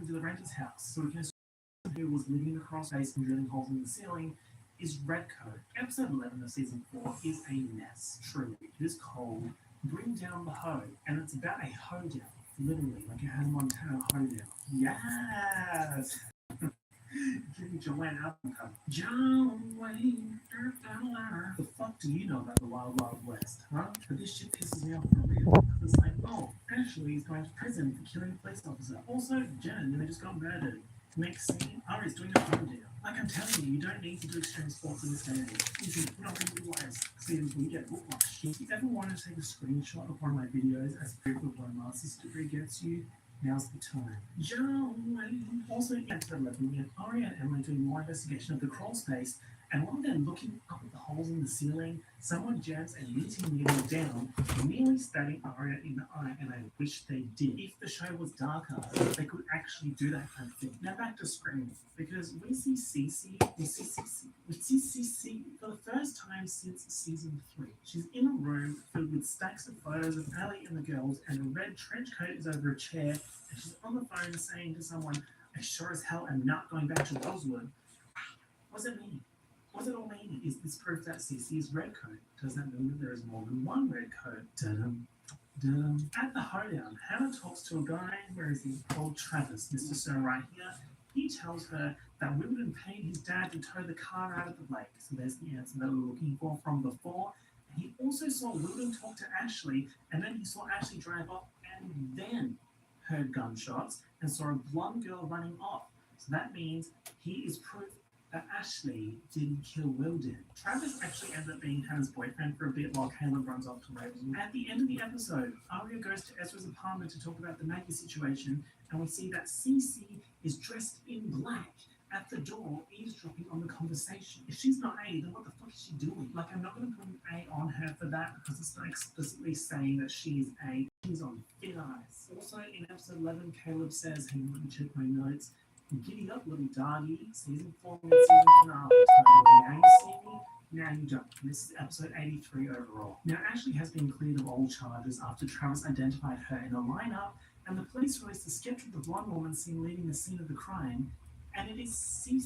into the renter's house, so we can assume who was living in the crawl space and drilling holes in the ceiling is Redcoat. Episode 11 of season 4 is a mess, truly. It is cold. Bring down the hoe, and it's about a hoedown, literally, like a Hannah Montana hoedown. Yes! Giving Joanne Appleton. Joanne, the fuck do you know about the Wild Wild West, huh? But this shit pisses me off for real. It's like, oh, Ashley is going to prison for killing a police officer. Also, Jen nearly just got murdered. Next scene, Ari's doing a home deal. Like I'm telling you, you don't need to do extreme sports in this day and age. Easy, we're not going to do lives. Seems we get whiplash. If you ever want to take a screenshot of one of my videos as proof of what a master's degree gets you, now's the time. Joan. Also, in episode 11, we have Aria and Emily doing more investigation of the crawl space, and while they're looking up at the holes in the ceiling, someone jams a knitting needle down, nearly stabbing Aria in the eye, and I wish they did. If the show was darker, they could actually do that kind of thing. Now back to Scream, because we see Cece for the first time since season 3. She's in a room filled with stacks of photos of Allie and the girls, and a red trench coat is over a chair, and she's on the phone saying to someone, I sure as hell am not going back to Rosewood. What does it mean? What does it all mean? Is this proof that Cece is Redcoat? Does that mean that there is more than one Redcoat? Dun-dum, dun-dum. At the hoedown, Hannah talks to a guy, where is he? Called Travis, Mr. Sir right here. He tells her that Wilden paid his dad to tow the car out of the lake. So there's the answer that we were looking for from before. And he also saw Wilden talk to Ashley, and then he saw Ashley drive off, and then heard gunshots and saw a blonde girl running off. So that means he is proof that Ashley didn't kill Wilden. Travis actually ends up being Hannah's boyfriend for a bit while Caleb runs off to Ravenwood. At the end of the episode, Aria goes to Ezra's apartment to talk about the Maggie situation, and we see that Cece is dressed in black at the door, eavesdropping on the conversation. If she's not A, then what the fuck is she doing? Like, I'm not going to put an A on her for that because it's not explicitly saying that she's A. She's on thin ice. Also, in episode 11, Caleb says, hang on, let me check my notes. Giddy up, little doggy. Season 4 and season finale. Now you see me, now you don't. This is episode 83 overall. Now, Ashley has been cleared of all charges after Travis identified her in a lineup, and the police released a sketch of the blonde woman seen leaving the scene of the crime, and it is Cece.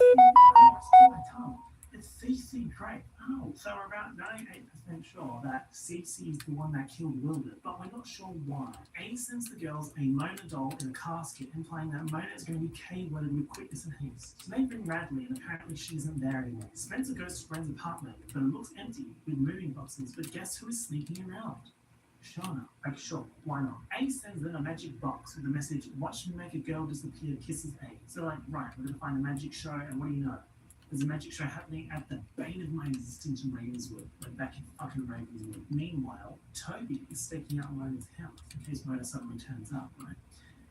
It's Cece Drake. Oh, so we're about 98% sure that Cece is the one that killed Wilder, but we're not sure why. A sends the girls a Mona doll in a casket, implying that Mona is going to be K-worded with quickness and haste. So they bring Radley, and apparently she isn't there anymore. Spencer goes to Ren's apartment, but it looks empty with moving boxes, but guess who is sneaking around? Shauna. Like, sure, why not? A sends them a magic box with the message, watch me make a girl disappear, kisses A. So like, right, we're going to find a magic show, and what do you know? There's a magic show happening at the bane of my existence in Ravenswood, like back in fucking Ravenswood. Meanwhile, Toby is staking out Mona's house in case Mona suddenly turns up, right?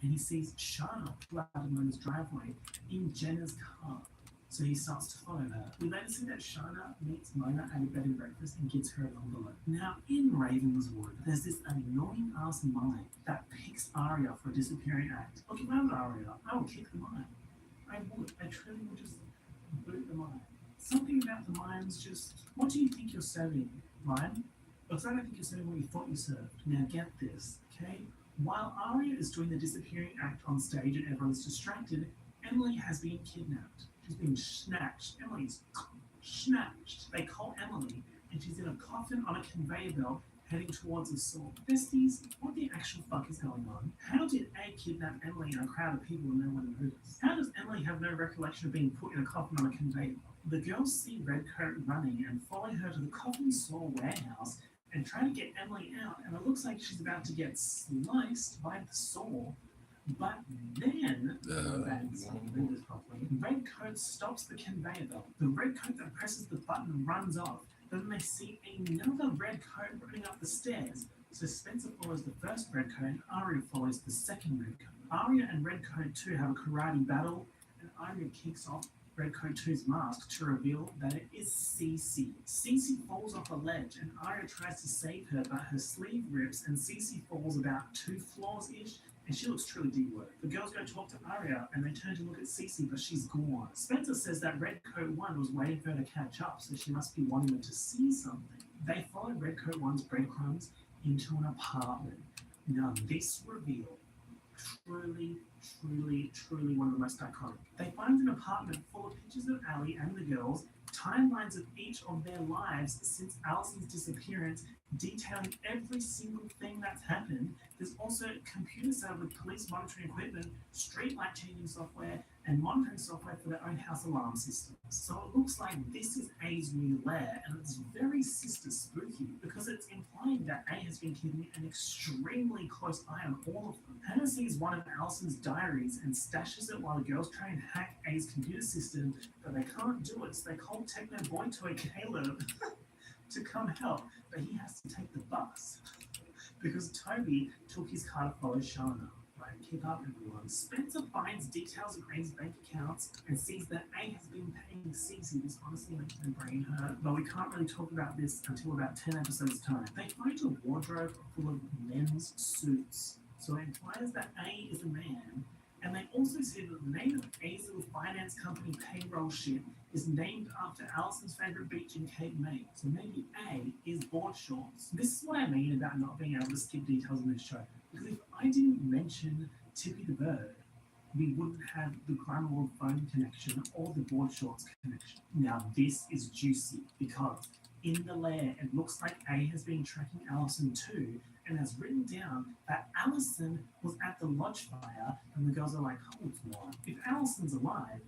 And he sees Shauna pull out of Mona's driveway in Jenna's car. So he starts to follow her. We later see that Shauna meets Mona at a bed and breakfast and gives her an envelope. Now, in Ravenswood, there's this annoying ass mime that picks Aria for a disappearing act. Look, if I was Aria, I would kick the mime. I would. I truly would just boot the mime. Something about the mimes just... What do you think you're serving, mime? Because I don't think you're serving what you thought you served. Now get this, okay? While Aria is doing the disappearing act on stage and everyone's distracted, Emily has been kidnapped. She's been snatched. Emily's snatched. They call Emily, and she's in a coffin on a conveyor belt heading towards a saw. Besties, what the actual fuck is going on? How did A kidnap Emily in a crowd of people and no one noticed? How does Emily have no recollection of being put in a coffin on a conveyor belt? The girls see Redcoat running and follow her to the coffin saw warehouse and try to get Emily out, and it looks like she's about to get sliced by the saw. But then, Redcoat stops the conveyor belt. The Redcoat that presses the button runs off. Then they see another Redcoat running up the stairs. So Spencer follows the first Redcoat, and Aria follows the second Redcoat. Aria and Redcoat 2 have a karate battle, and Aria kicks off Redcoat 2's mask to reveal that it is Cece. Cece falls off a ledge, and Aria tries to save her, but her sleeve rips, and Cece falls about 2 floors-ish, and she looks truly de-worked. The girls go talk to Aria, and they turn to look at Cece, but she's gone. Spencer says that Redcoat 1 was waiting for her to catch up, so she must be wanting her to see something. They follow Redcoat 1's breadcrumbs into an apartment. Now this reveal truly, truly, truly one of the most iconic. They find an apartment full of pictures of Ali and the girls, timelines of each of their lives since Allison's disappearance, detailing every single thing that's happened. There's also a computer set up with police monitoring equipment, street light changing software, and monitoring software for their own house alarm systems. So it looks like this is A's new lair, and it's very sister spooky because it's implying that A has been keeping an extremely close eye on all of them. Hannah sees one of Allison's diaries and stashes it while the girls try and hack A's computer system, but they can't do it, so they call Techno Boy Toy Caleb to come help, but he has to take the bus because Toby took his car to follow Shana. Right, keep up everyone. Spencer finds details of A's bank accounts and sees that A has been paying Cece. This honestly makes my brain hurt, but we can't really talk about this until about 10 episodes time. They find a wardrobe full of men's suits, so it implies that A is a man. And they also see that the name of A's little finance company payroll ship is named after Allison's favourite beach in Cape May. So maybe A is board shorts. This is what I mean about not being able to skip details in this show. Because if I didn't mention Tippy the bird, we wouldn't have the Grunwald phone connection or the board shorts connection. Now this is juicy because in the lair it looks like A has been tracking Allison too, and has written down that Allison was at the lodge fire, and the girls are like, hold on, if Allison's alive,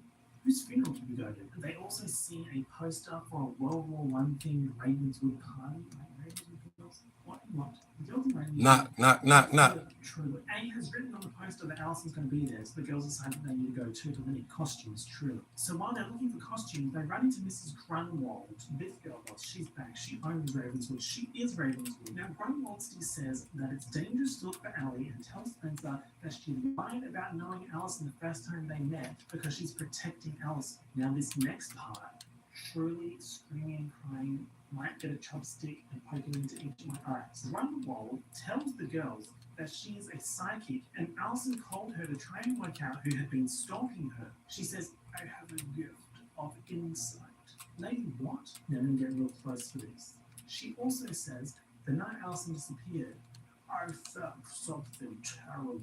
whose funeral did we go to? They also see a poster for a World War I themed Ravenswood party. Like Ravenswood girls? What? The girls in Ravenswood. Knock. True. A has written on the poster that Allison's going to be there, so the girls decide that they need to go too, but they need costumes, true. So while they're looking for costumes, they run into Mrs. Grunwald. This girl, she's back. She owns Ravenswood. She is Ravenswood. Now, Grunwald says that it's dangerous to look for Allie and tells Spencer that she lied about knowing Allison the first time they met because she's protecting Allison. Now, this next part, truly screaming and crying, might get a chopstick and poke it into each of my eyes. Grunwald tells the girls that she is a psychic, and Allison called her to try and work out who had been stalking her. She says, I have a gift of insight. Lady, what? Now, let me get real close to this. She also says, the night Allison disappeared, I felt something terrible.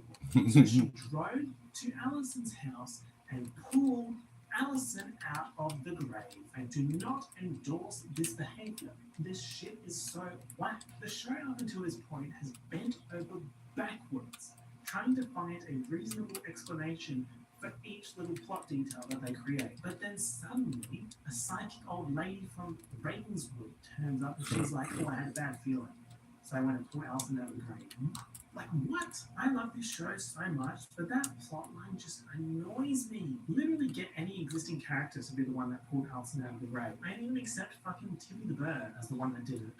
So she drove to Allison's house and pulled Allison out of the grave. I do not endorse this behavior. This shit is so whack. The show up until this point has bent over backwards, trying to find a reasonable explanation for each little plot detail that they create. But then suddenly, a psychic old lady from Ravenswood turns up and she's like, oh, I had a bad feeling, so I went and pulled Allison out of the grave. Like, what? I love this show so much, but that plotline just annoys me. Literally get any existing character to be the one that pulled Allison out of the grave. I didn't even accept fucking Timmy the Bird as the one that did it.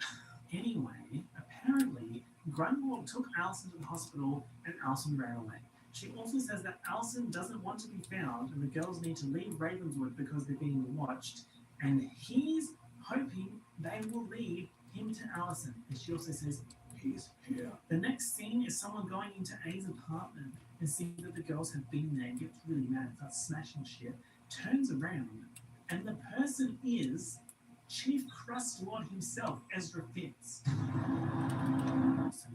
Anyway, apparently, Grunwald took Allison to the hospital and Allison ran away. She also says that Allison doesn't want to be found and the girls need to leave Ravenswood because they're being watched, and he's hoping they will lead him to Allison. And she also says, he's here. The next scene is someone going into A's apartment and seeing that the girls have been there, gets really mad, starts smashing shit, turns around, and the person is Chief Crust Lord himself, Ezra Fitz. So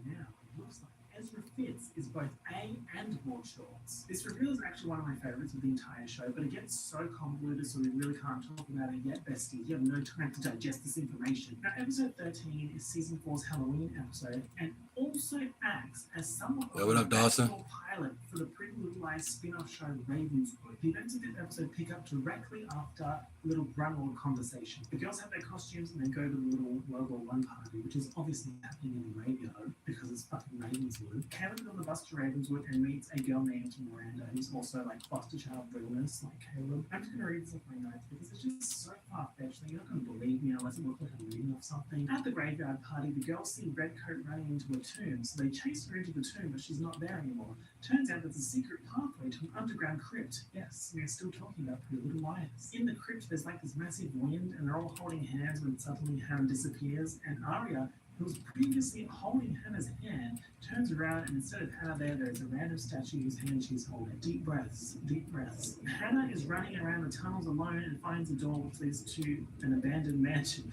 now it looks like Ezra Fitz is both A and board shorts. This reveal is actually one of my favourites of the entire show, but it gets so convoluted, so we really can't talk about it yet, besties. You have no time to digest this information. Now, episode 13 is season 4's Halloween episode, and also acts as somewhat of a pilot for the Pretty Little Lies spin-off show Ravenswood. The events of this episode pick up directly after Little Grunwald conversation. The girls have their costumes and they go to the little World War I party, which is obviously happening in the graveyard because it's fucking Ravenswood. Caleb is on the bus to Ravenswood and meets a girl named Miranda, who's also like foster child realness, like Caleb. I'm just gonna read this off my notes because it's just so far-fetched that you're not gonna believe me unless it looks like I'm reading off something. At the graveyard party, the girls see Redcoat running into a tomb, so they chase her into the tomb, but she's not there anymore. Turns out there's a secret pathway to an underground crypt. Yes, we're still talking about Pretty Little Liars. In the crypt, there's like this massive wind, and they're all holding hands when suddenly Hannah disappears, and Arya, who was previously holding Hannah's hand, turns around, and instead of Hannah there's a random statue whose hand she's holding. Deep breaths, deep breaths. Hannah is running around the tunnels alone and finds a door which leads to an abandoned mansion.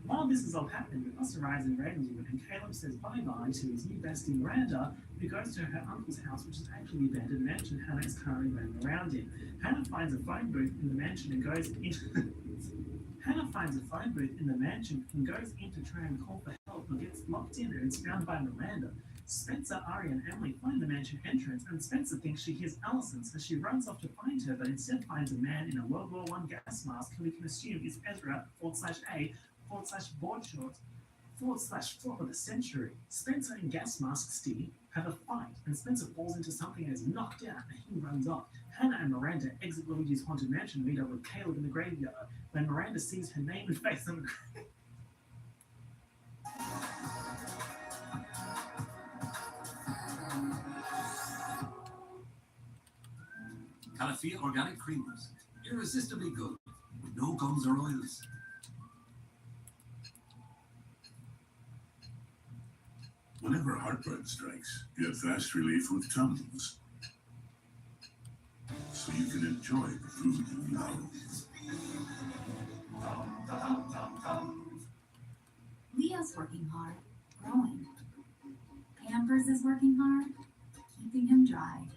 While this is all happening, the bus arrives in Ravenswood, and Caleb says bye-bye to his new bestie Miranda, who goes to her uncle's house, which is actually the abandoned mansion Hannah is currently running around in. Hannah finds a phone booth in the mansion and goes into Hannah finds a phone booth in the mansion and goes in to try and call for help, but gets locked in and is found by Miranda. Spencer, Ari, and Emily find the mansion entrance, and Spencer thinks she hears Allison, so she runs off to find her, but instead finds a man in a World War I gas mask who we can assume is Ezra/A/board shorts /flop of the century. Spencer and Gas Mask Steve have a fight, and Spencer falls into something and is knocked out, and he runs off. Hannah and Miranda exit Luigi's haunted mansion and meet up with Caleb in the graveyard. When Miranda sees her name and face on the grave. Calafia organic creamers, irresistibly good, with no gums or oils. Whenever heartburn strikes, get fast relief with Tums, so you can enjoy the food you love. Leo's working hard, growing. Pampers is working hard, keeping him dry.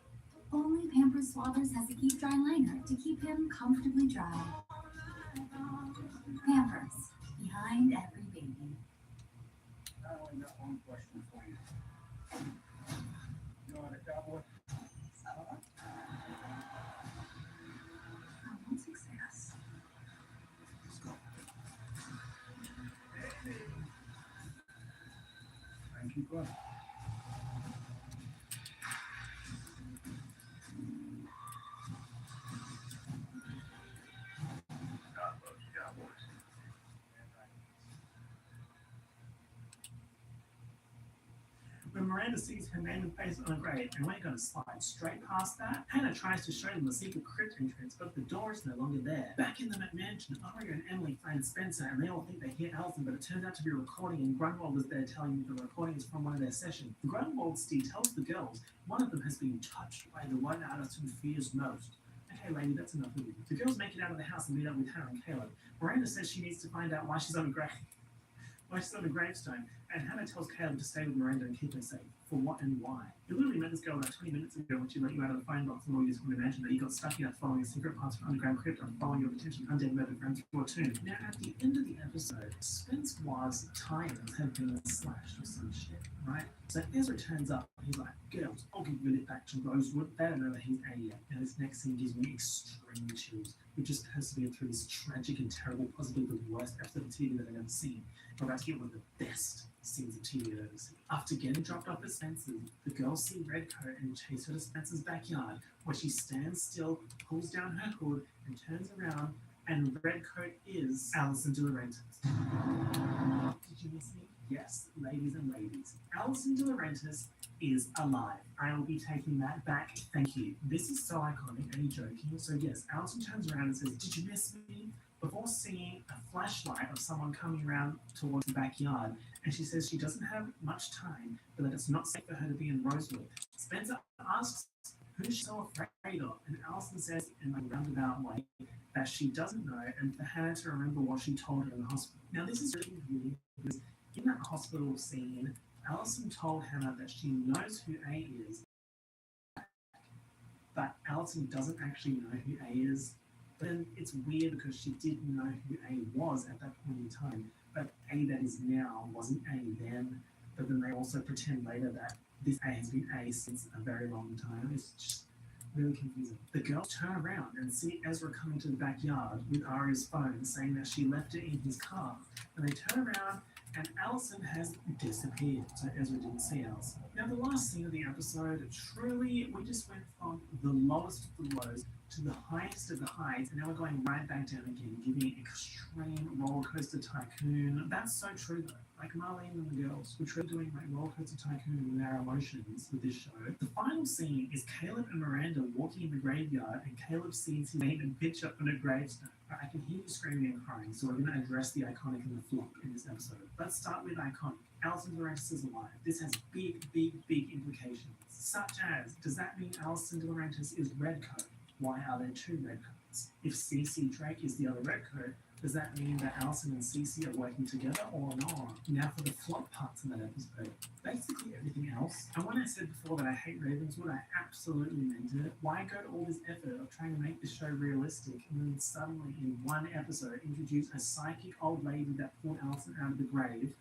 Only Pampers Swabbers has a keep dry liner to keep him comfortably dry. Pampers, behind every baby. I only got one question for you. You know what a cowboy? Oh, success. Let's go. Thank you, bud. God loves cowboys. When Miranda sees her name and face on a grave, and we're going to slide straight past that, Hannah tries to show them the secret crypt entrance, but the door is no longer there. Back in the mansion, Aria and Emily find Spencer, and they all think they hear Allison, but it turns out to be a recording, and Grunwald is there telling them the recording is from one of their sessions. Grunwald Steve tells the girls one of them has been touched by the one Allison fears most. Okay, lady, that's enough of you. The girls make it out of the house and meet up with Hannah and Caleb. Miranda says she needs to find out why she's on a gravestone, and Hannah tells Caleb to stay with Miranda and keep her safe. For what and why? You literally met this girl about 20 minutes ago when she let you out of the phone box and all you just imagine that you got stuck here following a secret path for underground crypt and following your potentially undead murdered friends through a tomb. Now, at the end of the episode, Spencer's tires have been slashed or some shit, right? So Ezra turns up and he's like, girls, I'll give you it back to Rosewood. They don't know that he's A yet. Now, this next scene gives me extreme chills. We've just persevered through this tragic and terrible, possibly the worst episode of TV that I've ever seen. We're about to get one of the best scenes of TV I've ever seen. After getting dropped off at Spencer's, the girls see Redcoat and chase her to Spencer's backyard, where she stands still, pulls down her hood, and turns around, and Redcoat is Allison De Laurentiis. Did you miss me? Yes, ladies and ladies. Allison De Laurentiis is alive. I will be taking that back. Thank you. This is so iconic. Are you joking? So yes, Allison turns around and says, did you miss me? Before seeing a flashlight of someone coming around towards the backyard, and she says she doesn't have much time, but that it's not safe for her to be in Rosewood. Spencer asks who she's so afraid of, and Allison says in a roundabout way that she doesn't know, and for Hannah to remember what she told her in the hospital. Now this is really weird because in that hospital scene, Allison told Hannah that she knows who A is, but Allison doesn't actually know who A is. But then it's weird because she didn't know who A was at that point in time, but A that is now wasn't A then, but then they also pretend later that this A has been A since a very long time. It's just really confusing. The girls turn around and see Ezra coming to the backyard with Aria's phone saying that she left it in his car, and they turn around and Allison has disappeared, so Ezra didn't see Allison. Now the last scene of the episode, truly, we just went from the lowest of the lows to the highest of the highs, and now we're going right back down again, giving extreme roller coaster tycoon. That's so true though. Like Marlene and the girls, we're truly doing like roller coaster tycoon with our emotions with this show. The final scene is Caleb and Miranda walking in the graveyard, and Caleb sees his name and picture on a gravestone. I can hear you screaming and crying, so we're going to address the iconic and the flop in this episode. Let's start with iconic. Allison De Laurentiis is alive. This has big implications, such as, does that mean Allison De Laurentiis is Redcoat? Why are there two Redcoats? If CC Drake is the other Redcoat, Does that mean that Allison and Cece are working together or not? Now for the flop parts of that episode. Basically everything else. And when I said before that I hate Ravenswood, I absolutely meant it. Why go to all this effort of trying to make the show realistic and then suddenly in one episode introduce a psychic old lady that pulled Allison out of the grave,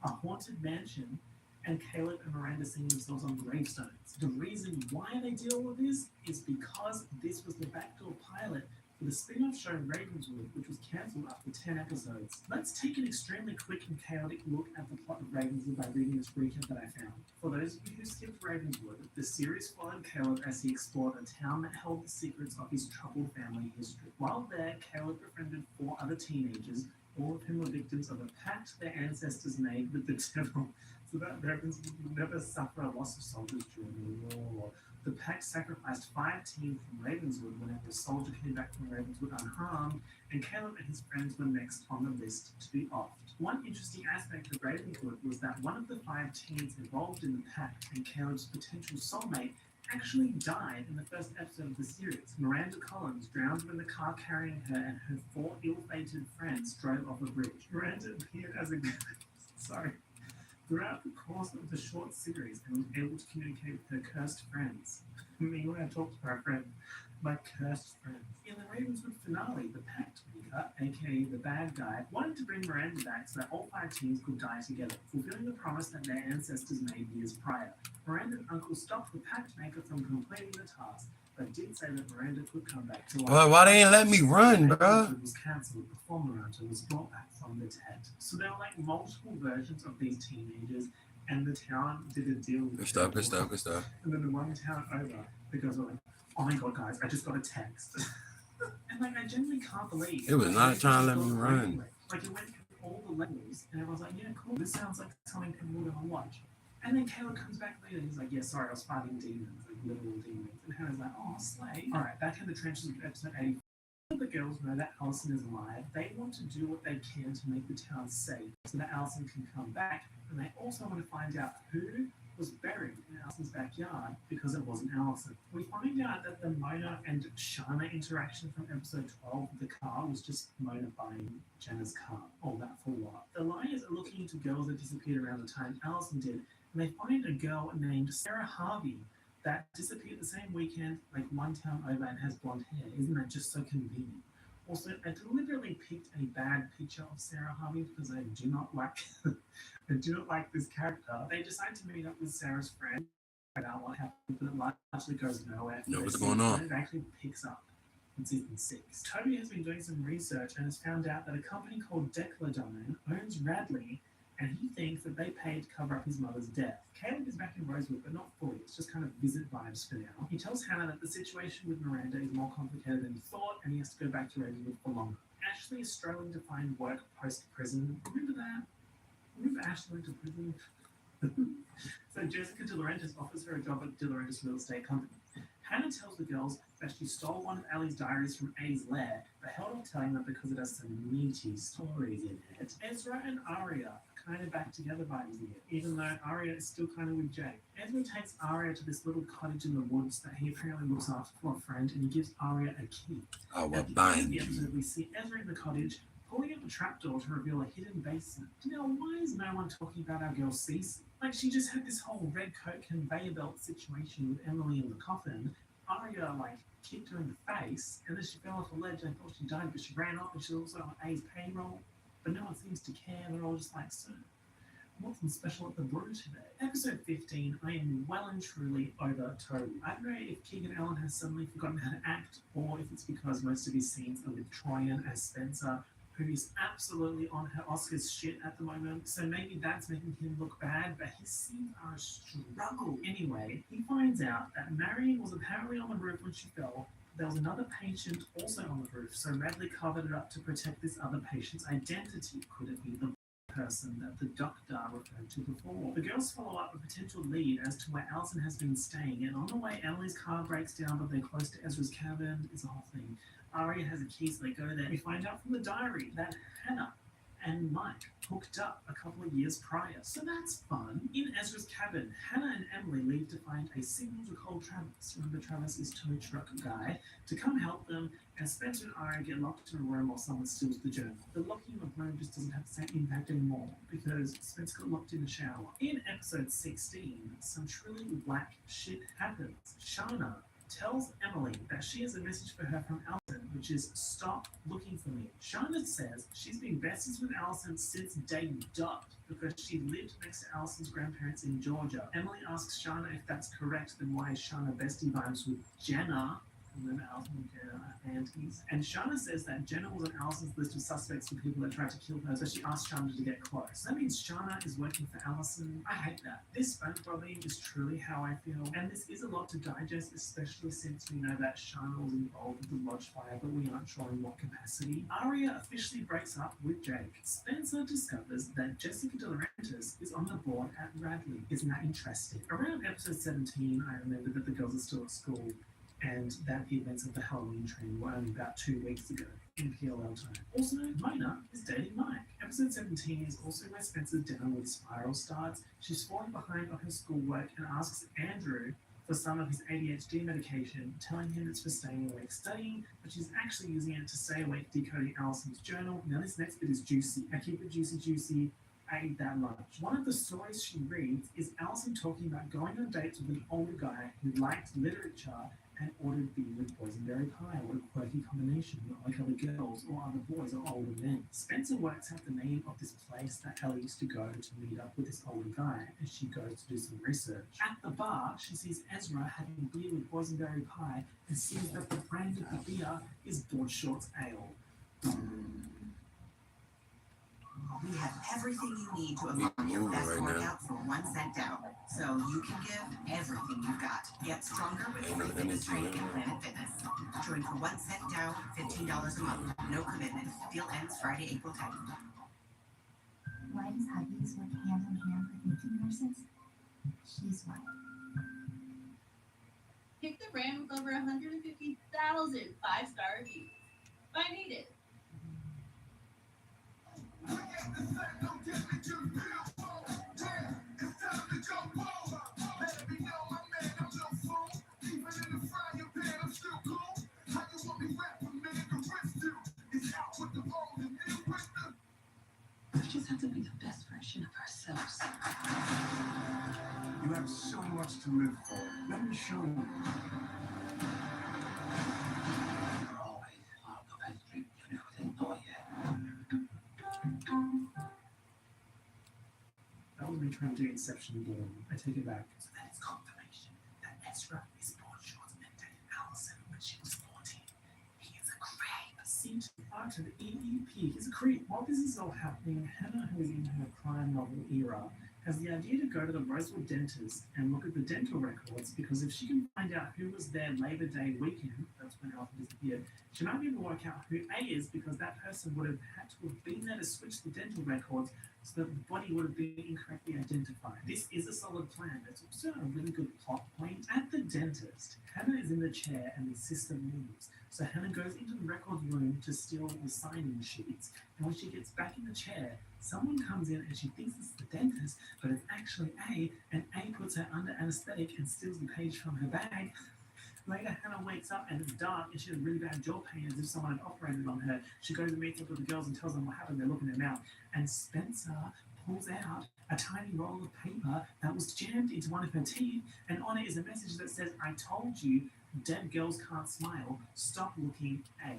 a haunted mansion, and Caleb and Miranda seeing themselves on gravestones? The reason why they did all of this is because this was the backdoor pilot for the spin-off show Ravenswood, which was cancelled after 10 episodes. Let's take an extremely quick and chaotic look at the plot of Ravenswood by reading this recap that I found. For those of you who skipped Ravenswood, the series followed Caleb as he explored a town that held the secrets of his troubled family history. While there, Caleb befriended 4 other teenagers, all of whom were victims of a pact their ancestors made with the devil, so that Ravenswood would never suffer a loss of soldiers during the war. The pact sacrificed 5 teens from Ravenswood whenever a soldier came back from Ravenswood unharmed, and Caleb and his friends were next on the list to be offed. One interesting aspect of Ravenswood was that one of the 5 teens involved in the pact and Caleb's potential soulmate actually died in the first episode of the series. Miranda Collins drowned when the car carrying her and her 4 ill-fated friends drove off a bridge. Miranda appeared as a throughout the course of the short series and was able to communicate with her cursed friends. Me when I talked to our friend, my cursed friends. In the Ravenswood finale, the Pact Maker, aka the bad guy, wanted to bring Miranda back so that all 5 teens could die together, fulfilling the promise that their ancestors made years prior. Miranda's uncle stopped the Pact Maker from completing the task, but did say that Miranda could come back to life. Well, why they ain't let me run, bro? Ravenswood was cancelled before Miranda was brought back from the dead. So there were like multiple versions of these teenagers, and the town did a deal with Good stuff, good stuff, good stuff. And then the one town over, the girls were like, "Oh my god, guys, I just got a text." And like, I genuinely can't believe It was not trying to let me run. Like, it went through all the levels, and I was like, "Yeah, cool. This sounds like something people would want to watch." And then Caleb comes back later, he's like, "Yeah, sorry, I was fighting demons, like literal demons." And Hannah's like, "Oh, slay." All right, back in the trenches of episode 80. The girls know that Allison is alive. They want to do what they can to make the town safe so that Allison can come back. And they also want to find out who was buried in Allison's backyard because it wasn't Allison. We find out that the Mona and Shana interaction from episode 12 of the car was just Mona buying Jenna's car. All that for what? The Lions are looking into girls that disappeared around the time Allison did, and they find a girl named Sarah Harvey that disappeared the same weekend, like one town over, and has blonde hair. Isn't that just so convenient? Also, I deliberately picked a bad picture of Sarah Harvey because I do not like this character. They decide to meet up with Sarah's friend, find out what happened, but it largely goes nowhere. Know what's going on. It actually picks up in season 6. Toby has been doing some research and has found out that a company called Decladine owns Radley, and he thinks that they paid to cover up his mother's death. Caleb is back in Rosewood, but not fully. It's just kind of visit vibes for now. He tells Hannah that the situation with Miranda is more complicated than he thought, and he has to go back to Rosewood for longer. Ashley is struggling to find work post-prison. Remember that? Remember Ashley went to prison? So Jessica De Laurentiis offers her a job at De Laurentiis Real Estate Company. Hannah tells the girls that she stole one of Allie's diaries from A's lair, but held off telling them because it has some meaty stories in it. Ezra and Arya are kind of back together vibes here, even though Arya is still kind of with Jake. Ezra takes Arya to this little cottage in the woods that he apparently looks after for a friend, and he gives Arya a key. I will At the end of bind the you. episode, we see Ezra in the cottage pulling up a trapdoor to reveal a hidden basement. Now, why is no one talking about our girl Cece? Like, she just had this whole red coat conveyor belt situation with Emily in the coffin. Arya, like, kicked her in the face, and then she fell off a ledge. I thought she died, but she ran off, and she was also on A's payroll. But no one seems to care. They're all just like, "So, nothing special at the brew today." Episode 15, I am well and truly over Toby. I don't know if Keegan Allen has suddenly forgotten how to act, or if it's because most of his scenes are with Troyan as Spencer, who is absolutely on her Oscars shit at the moment. So maybe that's making him look bad, but his scenes are a struggle. Anyway, he finds out that Marion was apparently on the roof when she fell. There was another patient also on the roof, so Radley covered it up to protect this other patient's identity. Could it be the person that the doctor referred to before? The girls follow up a potential lead as to where Allison has been staying, and on the way, Emily's car breaks down, but they're close to Ezra's cabin. It's a whole thing. Arya has a key, so they go there. We find out from the diary that Hannah and Mike hooked up a couple of years prior, so that's fun. In Ezra's cabin, Hannah and Emily leave to find a signal to call Travis. Remember, Travis is tow truck guy, to come help them, and Spencer and Arya get locked in a room while someone steals the journal. The locking of the room just doesn't have the same impact anymore because Spencer got locked in the shower. In episode 16, some truly whack shit happens. Shauna tells Emily that she has a message for her from Allison, which is stop looking for me. Shauna says she's been besties with Allison since day dot because she lived next to Allison's grandparents in Georgia. Emily asks Shauna if that's correct, then why is Shauna bestie vibes with Jenna? Remember Allison and Jenna are aunties. And Shauna says that Jenna was on Allison's list of suspects for people that tried to kill her, so she asked Shauna to get close. That means Shauna is working for Allison. I hate that. This SpongeBob meme is truly how I feel, and this is a lot to digest, especially since we know that Shauna was involved with the lodge fire, but we aren't sure in what capacity. Arya officially breaks up with Jake. Spencer discovers that Jessica De Laurentiis is on the board at Radley. Isn't that interesting? Around episode 17, I remember that the girls are still at school, and that the events of the Halloween train were only about 2 weeks ago in PLL time. Also, Mona is dating Mike. Episode 17 is also where Spencer's downward spiral starts. She's falling behind on her schoolwork and asks Andrew for some of his ADHD medication, telling him it's for staying awake studying, but she's actually using it to stay awake decoding Allison's journal. Now this next bit is juicy. I keep it juicy. I ate that lunch. One of the stories she reads is Allison talking about going on dates with an older guy who liked literature and ordered beer with boysenberry pie. What a quirky combination, not like other girls or other boys or older men. Spencer works out the name of this place that Ellie used to go to meet up with this older guy as she goes to do some research. At the bar, she sees Ezra having beer with boysenberry pie and sees that the brand of the beer is Board Shorts Ale. We have everything you need to evolve your best workout for 1 cent down. So you can give everything you've got. Get stronger with Free Fitness Training and Planet Fitness. Join for 1 cent down, $15 a month. No commitment. Deal ends Friday, April 10th. Why does Huggies work hand in hand with nursing nurses? She's right. Pick the brand with over 150,000 five-star reviews. I need it. We just have to be the best version of ourselves. You have so much to live for. Let me show you. That was me trying to do Inception again. I take it back. So that is confirmation that Ezra is Board Shorts and dated Allison when she was 14. He is a creep. Seemed to the EEP. He's a creep. While this is all happening, Hannah, who is in her crime novel era, has the idea to go to the Rosewood dentist and look at the dental records because if she can find out who was there Labor Day weekend, that's when Alpha disappeared, she might be able to work out who A is because that person would have had to have been there to switch the dental records so that the body would have been incorrectly identified. This is a solid plan. It's also a really good plot point. At the dentist, Hannah is in the chair and the system moves. So Hannah goes into the record room to steal the sign-in sheets. And when she gets back in the chair, someone comes in and she thinks it's the dentist, but it's actually A, and A puts her under anesthetic and steals the page from her bag. Later, Hannah wakes up and it's dark and she has really bad jaw pain as if someone had operated on her. She goes and meets up with the girls and tells them what happened. They're looking at her mouth. And Spencer pulls out a tiny roll of paper that was jammed into one of her teeth, and on it is a message that says, "I told you, dead girls can't smile. Stop looking A."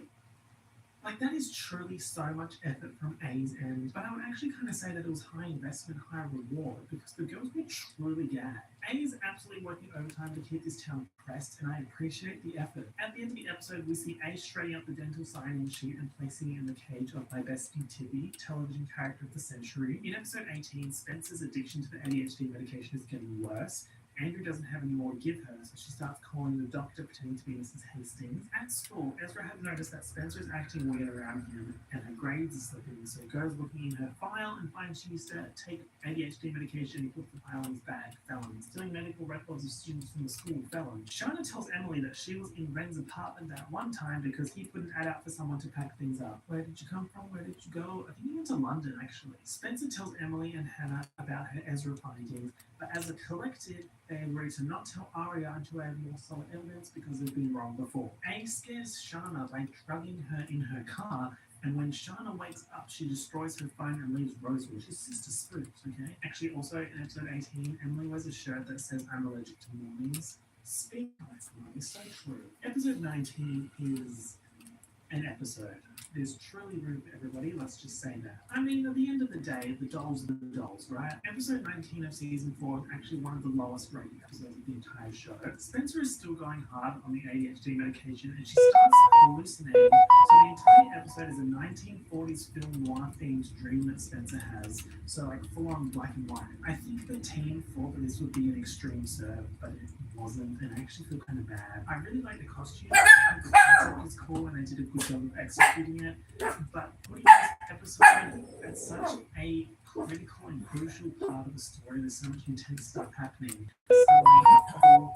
Like, that is truly so much effort from A's end, but I would actually kind of say that it was high investment, high reward, because the girls were truly gagged. A is absolutely working overtime to keep this town pressed, and I appreciate the effort. At the end of the episode, we see A straightening up the dental sign-in sheet and placing it in the cage of my bestie Tibby, television character of the century. In episode 18, Spencer's addiction to the ADHD medication is getting worse, Andrew doesn't have any more to give her, so she starts calling the doctor, pretending to be Mrs. Hastings. At school, Ezra has noticed that Spencer is acting weird around him, and her grades are slipping, so he goes looking in her file and finds she used to take ADHD medication. He puts the file in his bag. Felon. Stealing medical records of students from the school. Felon. Shana tells Emily that she was in Ren's apartment at one time because he couldn't add out for someone to pack things up. Where did you come from? Where did you go? I think he went to London, actually. Spencer tells Emily and Hannah about her Ezra findings, but as a collective, they agree to not tell Arya until they have more solid evidence because they've been wrong before. Ace scares Shana by drugging her in her car, and when Shana wakes up, she destroys her phone and leaves Rosewood. She's sister spooked, okay? Actually, also in episode 18, Emily wears a shirt that says, "I'm allergic to mornings." Speak of it's so true. Episode 19 is an episode. There's truly room for everybody, let's just say that. I mean, at the end of the day, the dolls are the dolls, right? Episode 19 of season 4 is actually one of the lowest rated episodes of the entire show. Spencer is still going hard on the ADHD medication, and she starts hallucinating. So the entire episode is a 1940s film noir themed dream that Spencer has. So like full on black and white. I think the team thought that this would be an extreme serve, but it wasn't, and I actually feel kind of bad. I really like the costume. I think the concept is cool, and they did a good job of executing it. But putting this episode at such a critical and crucial part of the story, there's so much intense stuff happening. Suddenly, a full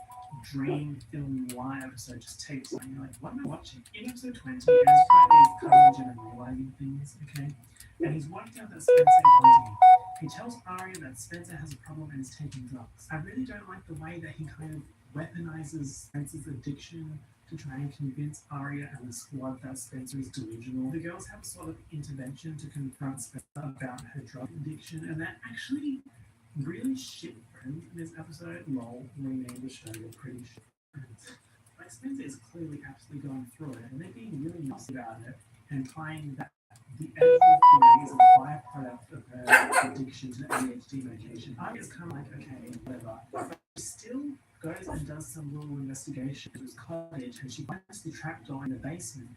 dream film noir episode just takes, and you're like, what am I watching? In episode 20, Ezra is courage and realizing things, okay? And he's worked out that Spencer is haunting him. He tells Arya that Spencer has a problem and is taking drugs. I really don't like the way that he kind of weaponizes Spencer's addiction to try and convince Arya and the squad that Spencer is delusional. The girls have a sort of intervention to confront Spencer about her drug addiction, and they're actually really shit friends in this episode. Lol, renamed the show, they're pretty shit friends. Like, Spencer is clearly absolutely going through it, and they're being really nice about it, and implying that the Ezra theory is a byproduct of her addiction to ADHD medication. Arya's kind of like, okay, whatever. But she still goes and does some little investigation to his cottage, and she finds the trapdoor in the basement.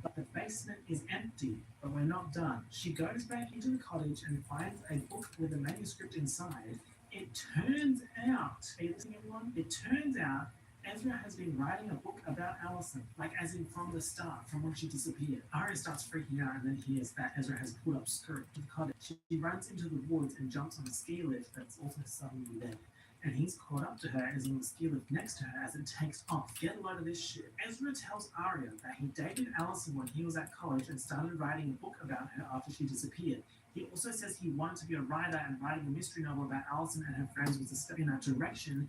But the basement is empty, but we're not done. She goes back into the cottage and finds a book with a manuscript inside. It turns out, are you listening, everyone? It turns out Ezra has been writing a book about Allison, like as in from the start, from when she disappeared. Arya starts freaking out and then hears that Ezra has pulled up skirt to the cottage. She runs into the woods and jumps on a ski lift that's also suddenly dead. And he's caught up to her as on the ski lift next to her as it takes off. Get a load of this shit. Ezra tells Arya that he dated Allison when he was at college and started writing a book about her after she disappeared. He also says he wanted to be a writer, and writing a mystery novel about Allison and her friends was a step in that direction.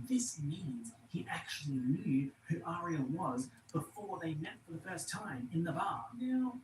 This means he actually knew who Arya was before they met for the first time in the bar. Now,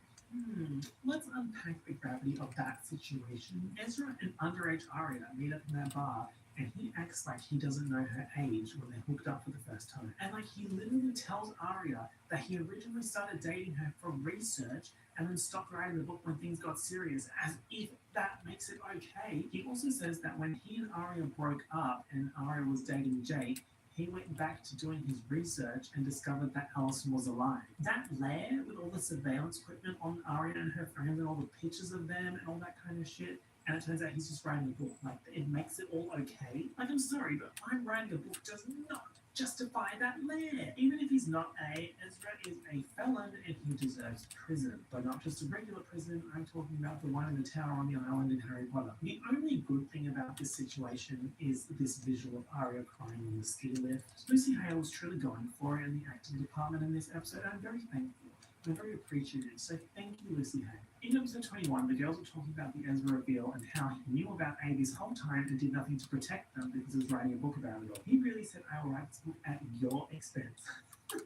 let's unpack the gravity of that situation. Ezra and underage Arya meet up in that bar, and he acts like he doesn't know her age when they hooked up for the first time. And like, he literally tells Arya that he originally started dating her for research and then stopped writing the book when things got serious, as if that makes it okay. He also says that when he and Arya broke up and Arya was dating Jake, he went back to doing his research and discovered that Allison was alive. That lair with all the surveillance equipment on Arya and her friends and all the pictures of them and all that kind of shit, and it turns out he's just writing a book. Like, it makes it all okay. Like, I'm sorry, but I'm writing a book does not justify that lair. Even if he's not Ezra is a felon and he deserves prison. But not just a regular prison, I'm talking about the one in the tower on the island in Harry Potter. The only good thing about this situation is this visual of Arya crying on the ski lift. Lucy Hale was truly going for it in the acting department in this episode. I'm very thankful. I'm very appreciative, so thank you, Lucy Hay. In episode 21, the girls were talking about the Ezra reveal and how he knew about A this whole time and did nothing to protect them because he was writing a book about it all. He really said, I will write this book at your expense.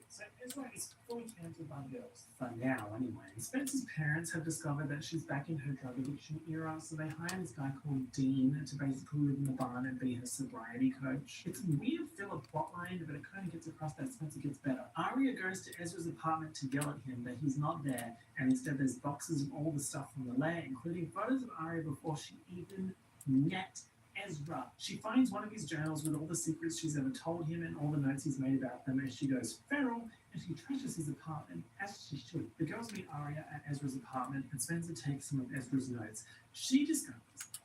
So Ezra is fully cancelled by the girls. For now, anyway. Spencer's parents have discovered that she's back in her drug addiction era, so they hire this guy called Dean to basically live in the barn and be her sobriety coach. It's a weird filler plotline, but it kind of gets across that Spencer gets better. Arya goes to Ezra's apartment to yell at him that he's not there, and instead there's boxes of all the stuff from the lair, including photos of Arya before she even met Ezra. She finds one of his journals with all the secrets she's ever told him and all the notes he's made about them as she goes feral, and she trashes his apartment as she should. The girls meet Arya at Ezra's apartment, and Spencer takes some of Ezra's notes. She discovers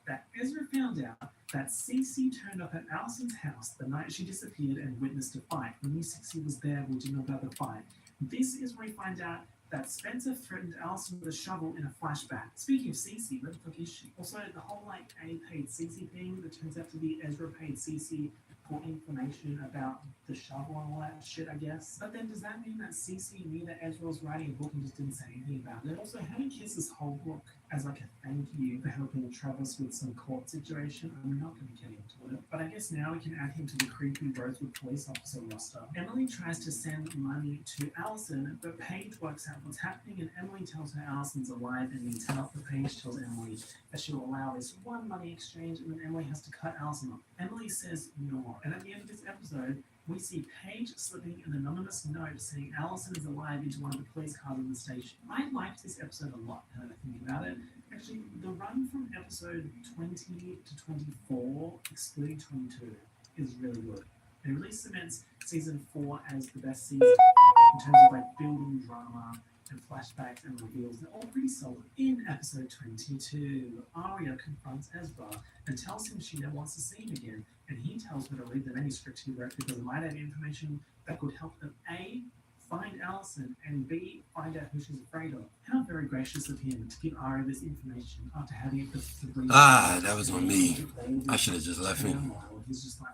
that Ezra found out that Cece turned up at Allison's house the night she disappeared and witnessed a fight. We knew Cece was there, we didn't know about the fight. This is where we find out that Spencer threatened Allison with a shovel in a flashback. Speaking of Cece, where the fuck is she? Also, the whole like A paid Cece thing that turns out to be Ezra paid Cece for information about the shovel and all that shit, I guess. But then does that mean that Cece knew that Ezra was writing a book and just didn't say anything about it? Also, how did Kiss this whole book as like a thank you for helping Travis with some court situation? I'm not going to get into it. But I guess now we can add him to the creepy Rosewood police officer roster. Emily tries to send money to Allison, but Paige works out what's happening and Emily tells her Allison's alive and needs help. But Paige tells Emily that she will allow this one money exchange and then Emily has to cut Allison off. Emily says no. And at the end of this episode, we see Paige slipping an anonymous note saying Allison is alive into one of the police cars in the station. I liked this episode a lot now that I think about it. Actually, the run from episode 20 to 24, excluding 22, is really good. It really cements season 4 as the best season in terms of like building drama and flashbacks and reveals. They're all pretty solid. In episode 22, Arya confronts Ezra and tells him she never wants to see him again, and he tells her to read the manuscript he wrote because it might have information that could help them A, find Allison, and B, find out who she's afraid of. How very gracious of him to give Arya this information after having it for 3 That was on me. I should have just left him. He's just like,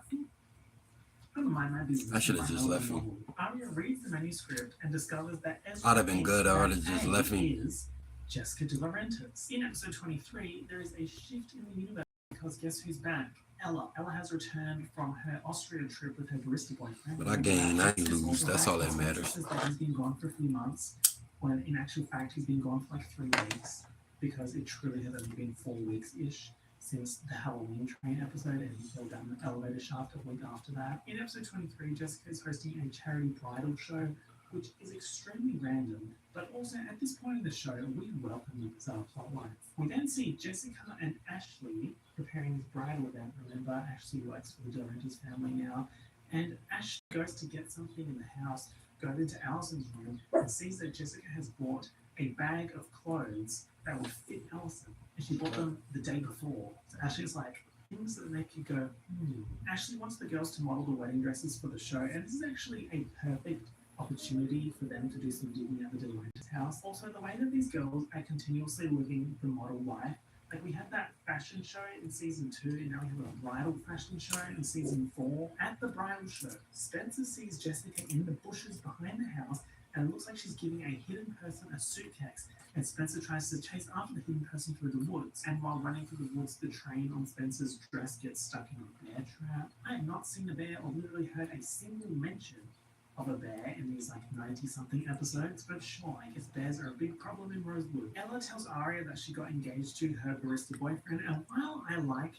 I don't mind my business. I should have just left him. Arya reads the manuscript and discovers that Ezra I'd have been good. I would have just left him. is Jessica De Laurentiis. In episode 23, there is a shift in the universe because guess who's back? Ella. Ella has returned from her Austria trip with her barista boyfriend. But I gain, I ain't lose. That's all that matters. He's been gone for a few months, when in actual fact he's been gone for like 3 weeks because it truly has only been 4 weeks-ish since the Halloween train episode, and he fell down the elevator shaft a week after that. In episode 23, Jessica is hosting a charity bridal show, which is extremely random, but also at this point in the show, we welcome the bizarre plotline. We then see Jessica and Ashley preparing this bridal event. Remember, Ashley works for the De Laurentiis family now, and Ashley goes to get something in the house, goes into Allison's room, and sees that Jessica has bought a bag of clothes that would fit Allison. And she bought them the day before. So Ashley's like, things that make you go, Ashley wants the girls to model the wedding dresses for the show, and this is actually a perfect opportunity for them to do some digging at the De Laurentiis house. Also, the way that these girls are continuously living the model life, like we had that fashion show in season 2, and now we have a bridal fashion show in season 4. At the bridal show, Spencer sees Jessica in the bushes behind the house, and it looks like she's giving a hidden person a suitcase. And Spencer tries to chase after the hidden person through the woods. And while running through the woods, the train on Spencer's dress gets stuck in a bear trap. I have not seen a bear or literally heard a single mention of a bear in these like 90-something episodes, but sure, I guess bears are a big problem in Rosewood. Ella tells Arya that she got engaged to her barista boyfriend, and while I like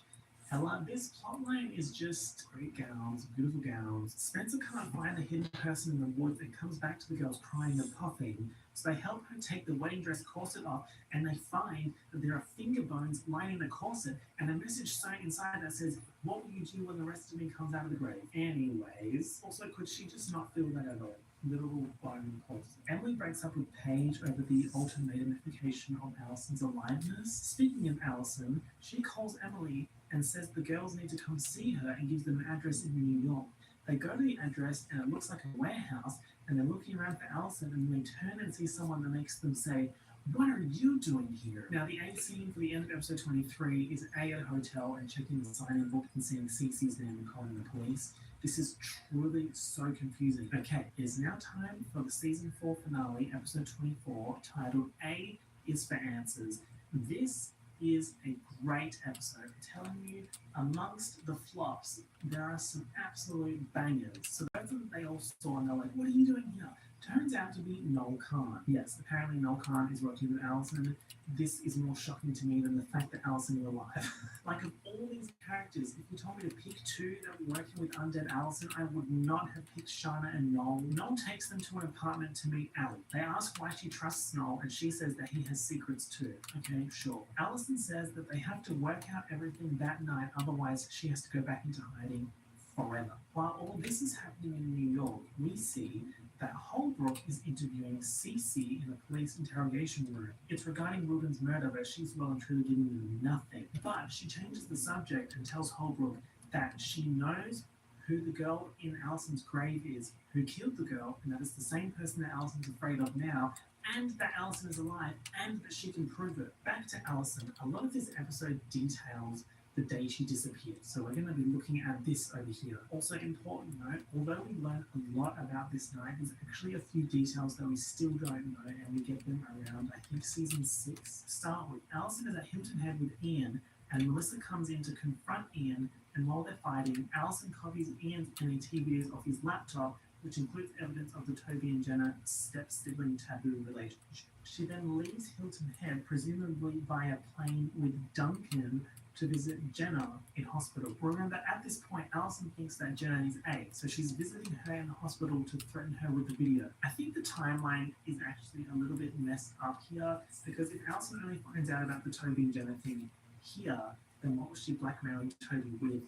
Ella, this plotline is just great gowns, beautiful gowns. Spencer can't find the hidden person in the woods and comes back to the girls crying and puffing. So they help her take the wedding dress corset off, and they find that there are finger bones lining the corset and a message sewn inside that says, "What will you do when the rest of me comes out of the grave?" Anyways, also could she just not feel that at all? Literal bone corset. Emily breaks up with Paige over the ultimatification of Allison's aliveness. Speaking of Allison, she calls Emily and says the girls need to come see her and gives them an address in New York. They go to the address and it looks like a warehouse, and they're looking around for Allison, and they turn and see someone that makes them say, "What are you doing here?" Now, the A scene for the end of episode 23 is A at a hotel and checking the sign-in book and seeing Cece's name and calling the police. This is truly so confusing. Okay, it is now time for the season 4 finale, episode 24, titled A is for Answers. This is a great episode. I'm telling you, amongst the flops, there are some absolute bangers. So both of them they all saw and they're like, "What are you doing here?" Turns out to be Noel Khan. Yes, apparently Noel Khan is working with Allison. This is more shocking to me than the fact that Allison is alive. Like, of all these characters, if you told me to pick 2 that were working with undead Allison, I would not have picked Shauna and Noel. Noel takes them to an apartment to meet Allie. They ask why she trusts Noel, and she says that he has secrets too. Okay, sure. Allison says that they have to work out everything that night, otherwise she has to go back into hiding forever. While all this is happening in New York, we see that Holbrook is interviewing Cece in a police interrogation room. It's regarding Wilden's murder, but she's well and truly giving them nothing. But she changes the subject and tells Holbrook that she knows who the girl in Allison's grave is, who killed the girl, and that it's the same person that Allison's afraid of now, and that Allison is alive, and that she can prove it. Back to Allison. A lot of this episode details the day she disappeared, so we're going to be looking at this over here. Also important note, although we learn a lot about this night, there's actually a few details that we still don't know, and we get them around, I think, season 6. To start with, Allison is at Hilton Head with Ian, and Melissa comes in to confront Ian, and while they're fighting, Allison copies Ian's NAT videos off his laptop, which includes evidence of the Toby and Jenna step-sibling taboo relationship. She then leaves Hilton Head, presumably via plane, with Duncan to visit Jenna in hospital. Remember, at this point, Allison thinks that Jenna is A, so she's visiting her in the hospital to threaten her with the video. I think the timeline is actually a little bit messed up here, because if Allison only finds out about the Toby and Jenna thing here, then what was she blackmailing Toby with?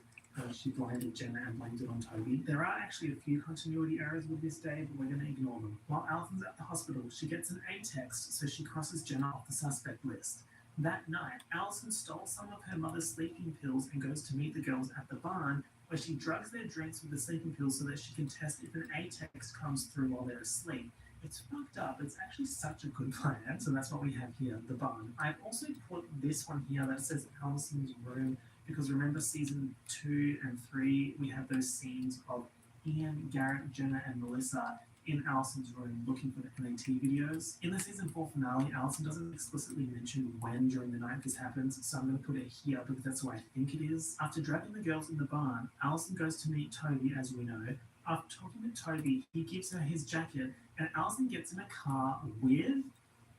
She blinded Jenna and blamed it on Toby. There are actually a few continuity errors with this day, but we're going to ignore them. While Allison's at the hospital, she gets an A text, so she crosses Jenna off the suspect list. That night, Allison stole some of her mother's sleeping pills and goes to meet the girls at the barn, where she drugs their drinks with the sleeping pills so that she can test if an A text comes through while they're asleep. It's fucked up. It's actually such a good plan, so that's what we have here, the barn. I've also put this one here that says Allison's room, because remember season 2 and 3, we have those scenes of Ian, Garrett, Jenna, and Melissa in Allison's room looking for the NAT videos. In the season 4 finale, Allison doesn't explicitly mention when during the night this happens, so I'm going to put it here because that's what I think it is. After dragging the girls in the barn, Allison goes to meet Toby, as we know. After talking with Toby, he gives her his jacket, and Allison gets in a car with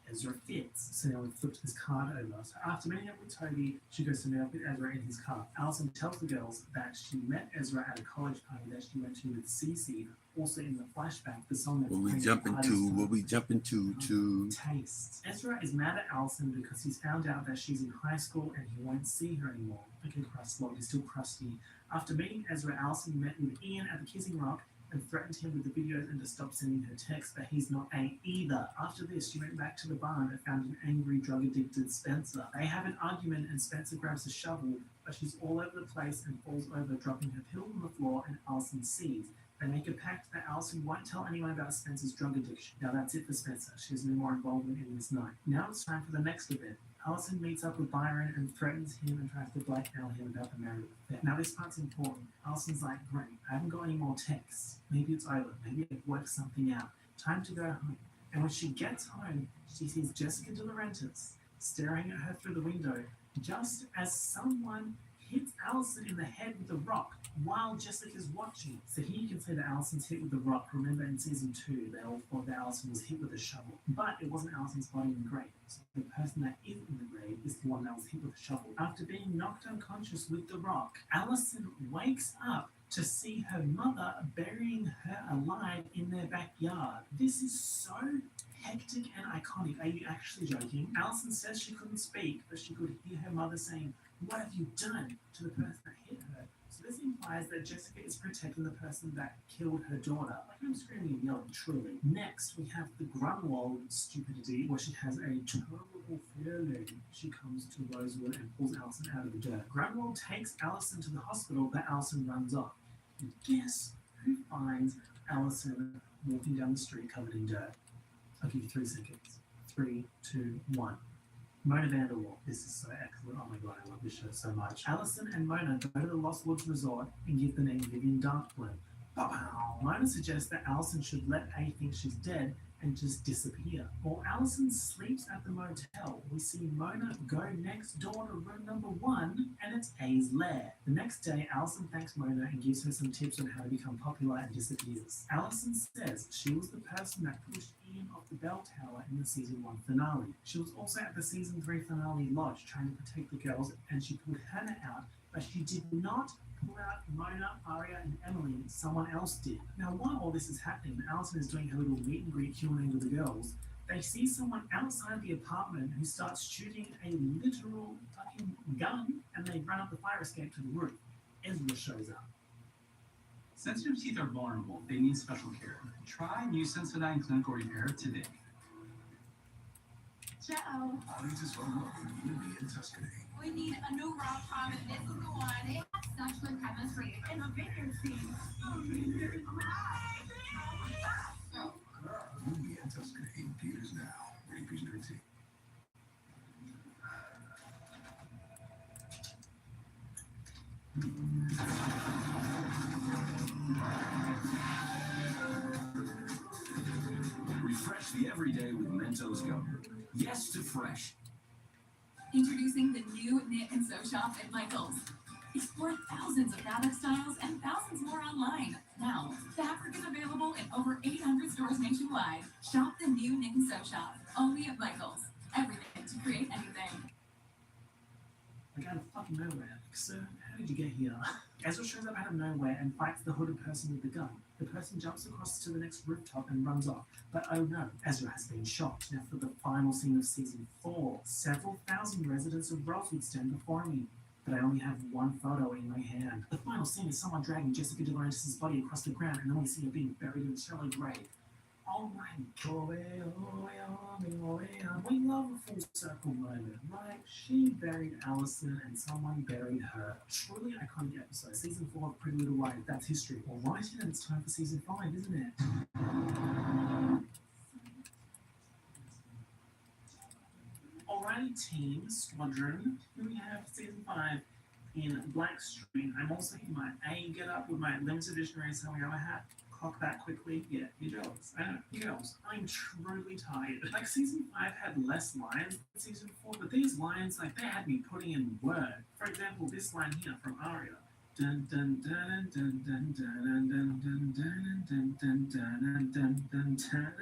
Ezra Fitz. So now we've flipped this card over. So after meeting up with Toby, she goes to meet up with Ezra in his car. Allison tells the girls that she met Ezra at a college party that she went to with Cece. Also in the flashback, the song that What we jumping to Taste. Ezra is mad at Allison because he's found out that she's in high school and he won't see her anymore. Okay, Crustlog is still crusty. After meeting Ezra, Allison met with Ian at the Kissing Rock and threatened him with the videos and to stop sending her texts, but he's not A either. After this, she went back to the barn and found an angry, drug-addicted Spencer. They have an argument and Spencer grabs a shovel, but she's all over the place and falls over, dropping her pill on the floor, and Allison sees. They make a pact that Allison won't tell anyone about Spencer's drug addiction. Now that's it for Spencer. She has no more involvement in this night. Now it's time for the next event. Allison meets up with Byron and threatens him and tries to blackmail him about the marriage affair. Now this part's important. Allison's like, great, I haven't got any more texts. Maybe it's over. Maybe I've worked something out. Time to go home. And when she gets home, she sees Jessica De Laurentiis staring at her through the window just as someone hits Allison in the head with a rock while Jessica's watching. So here you can say that Allison's hit with the rock. Remember in season 2, they all thought that Allison was hit with a shovel. But it wasn't Allison's body in the grave. So the person that is in the grave is the one that was hit with a shovel. After being knocked unconscious with the rock, Allison wakes up to see her mother burying her alive in their backyard. This is so hectic and iconic. Are you actually joking? Allison says she couldn't speak, but she could hear her mother saying, "What have you done?" to the person that hit her. So this implies that Jessica is protecting the person that killed her daughter. Like I'm screaming and yelling, truly. Next, we have the Grunwald stupidity, where she has a terrible feeling. She comes to Rosewood and pulls Allison out of the dirt. Grunwald takes Allison to the hospital, but Allison runs off. And guess who finds Allison walking down the street covered in dirt? I'll give you 3 seconds. 3, 2, 1. Mona Vanderwall. This is so excellent. Oh my god, I love this show so much. Allison and Mona go to the Lost Woods Resort and give the name Vivian Darkbloom. Mona suggests that Allison should let A think she's dead and just disappear. While Allison sleeps at the motel, we see Mona go next door to room number 1, and it's A's lair. The next day, Allison thanks Mona and gives her some tips on how to become popular and disappears. Allison says she was the person that pushed Ian off the bell tower in the season 1 finale. She was also at the season 3 finale lodge trying to protect the girls, and she pulled Hannah out, but she did not pull out Mona, Aria, and Emily. Someone else did. Now, while all this is happening, Allison is doing her little meet and greet Q&A with the girls. They see someone outside the apartment who starts shooting a literal fucking gun, and they run up the fire escape to the roof. Ezra shows up. Sensitive teeth are vulnerable. They need special care. Try new Sensodyne Clinical Repair today. Ciao. Bodies is from Unity in Tuscany. We need a new rock farm, and this is the one. It has such good chemistry. And a vineyard scene. Unity in Tuscany. In theaters now. Rated PG-13. Refresh the everyday with Mentos Gum. Yes to fresh. Introducing the new Knit and Sew Shop at Michael's. Explore thousands of fabric styles and thousands more online. Now, fabric is available in over 800 stores nationwide. Shop the new Knit and Sew Shop, only at Michael's. Everything to create anything. Like out of fucking nowhere. So, how did you get here? Ezra shows up out of nowhere and fights the hooded person with the gun. The person jumps across to the next rooftop and runs off. But oh no, Ezra has been shot. Now for the final scene of season 4. Several thousand residents of Rosewood stand before me. But I only have one photo in my hand. The final scene is someone dragging Jessica De Laurentiis' body across the ground, and then we see her being buried in a shallow grave. Oh my god, we love a full circle moment, right? She buried Allison and someone buried her. Truly iconic episode. Season 4 of Pretty Little Liars, that's history. Alright, and it's time for season 5, isn't it? Alrighty, team, squadron. Here we have season 5 in black screen. I'm also in my A get up with my limited edition Ray Sawayama hat. Clock that quickly. Yeah, you're jealous. I know, you're jealous. I'm truly tired. Like, season 5 had less lines than season 4, but these lines, like, they had me putting in work. For example, this line here from Aria. Dun dun dun dun dun dun dun dun dun dun dun dun dun dun dun.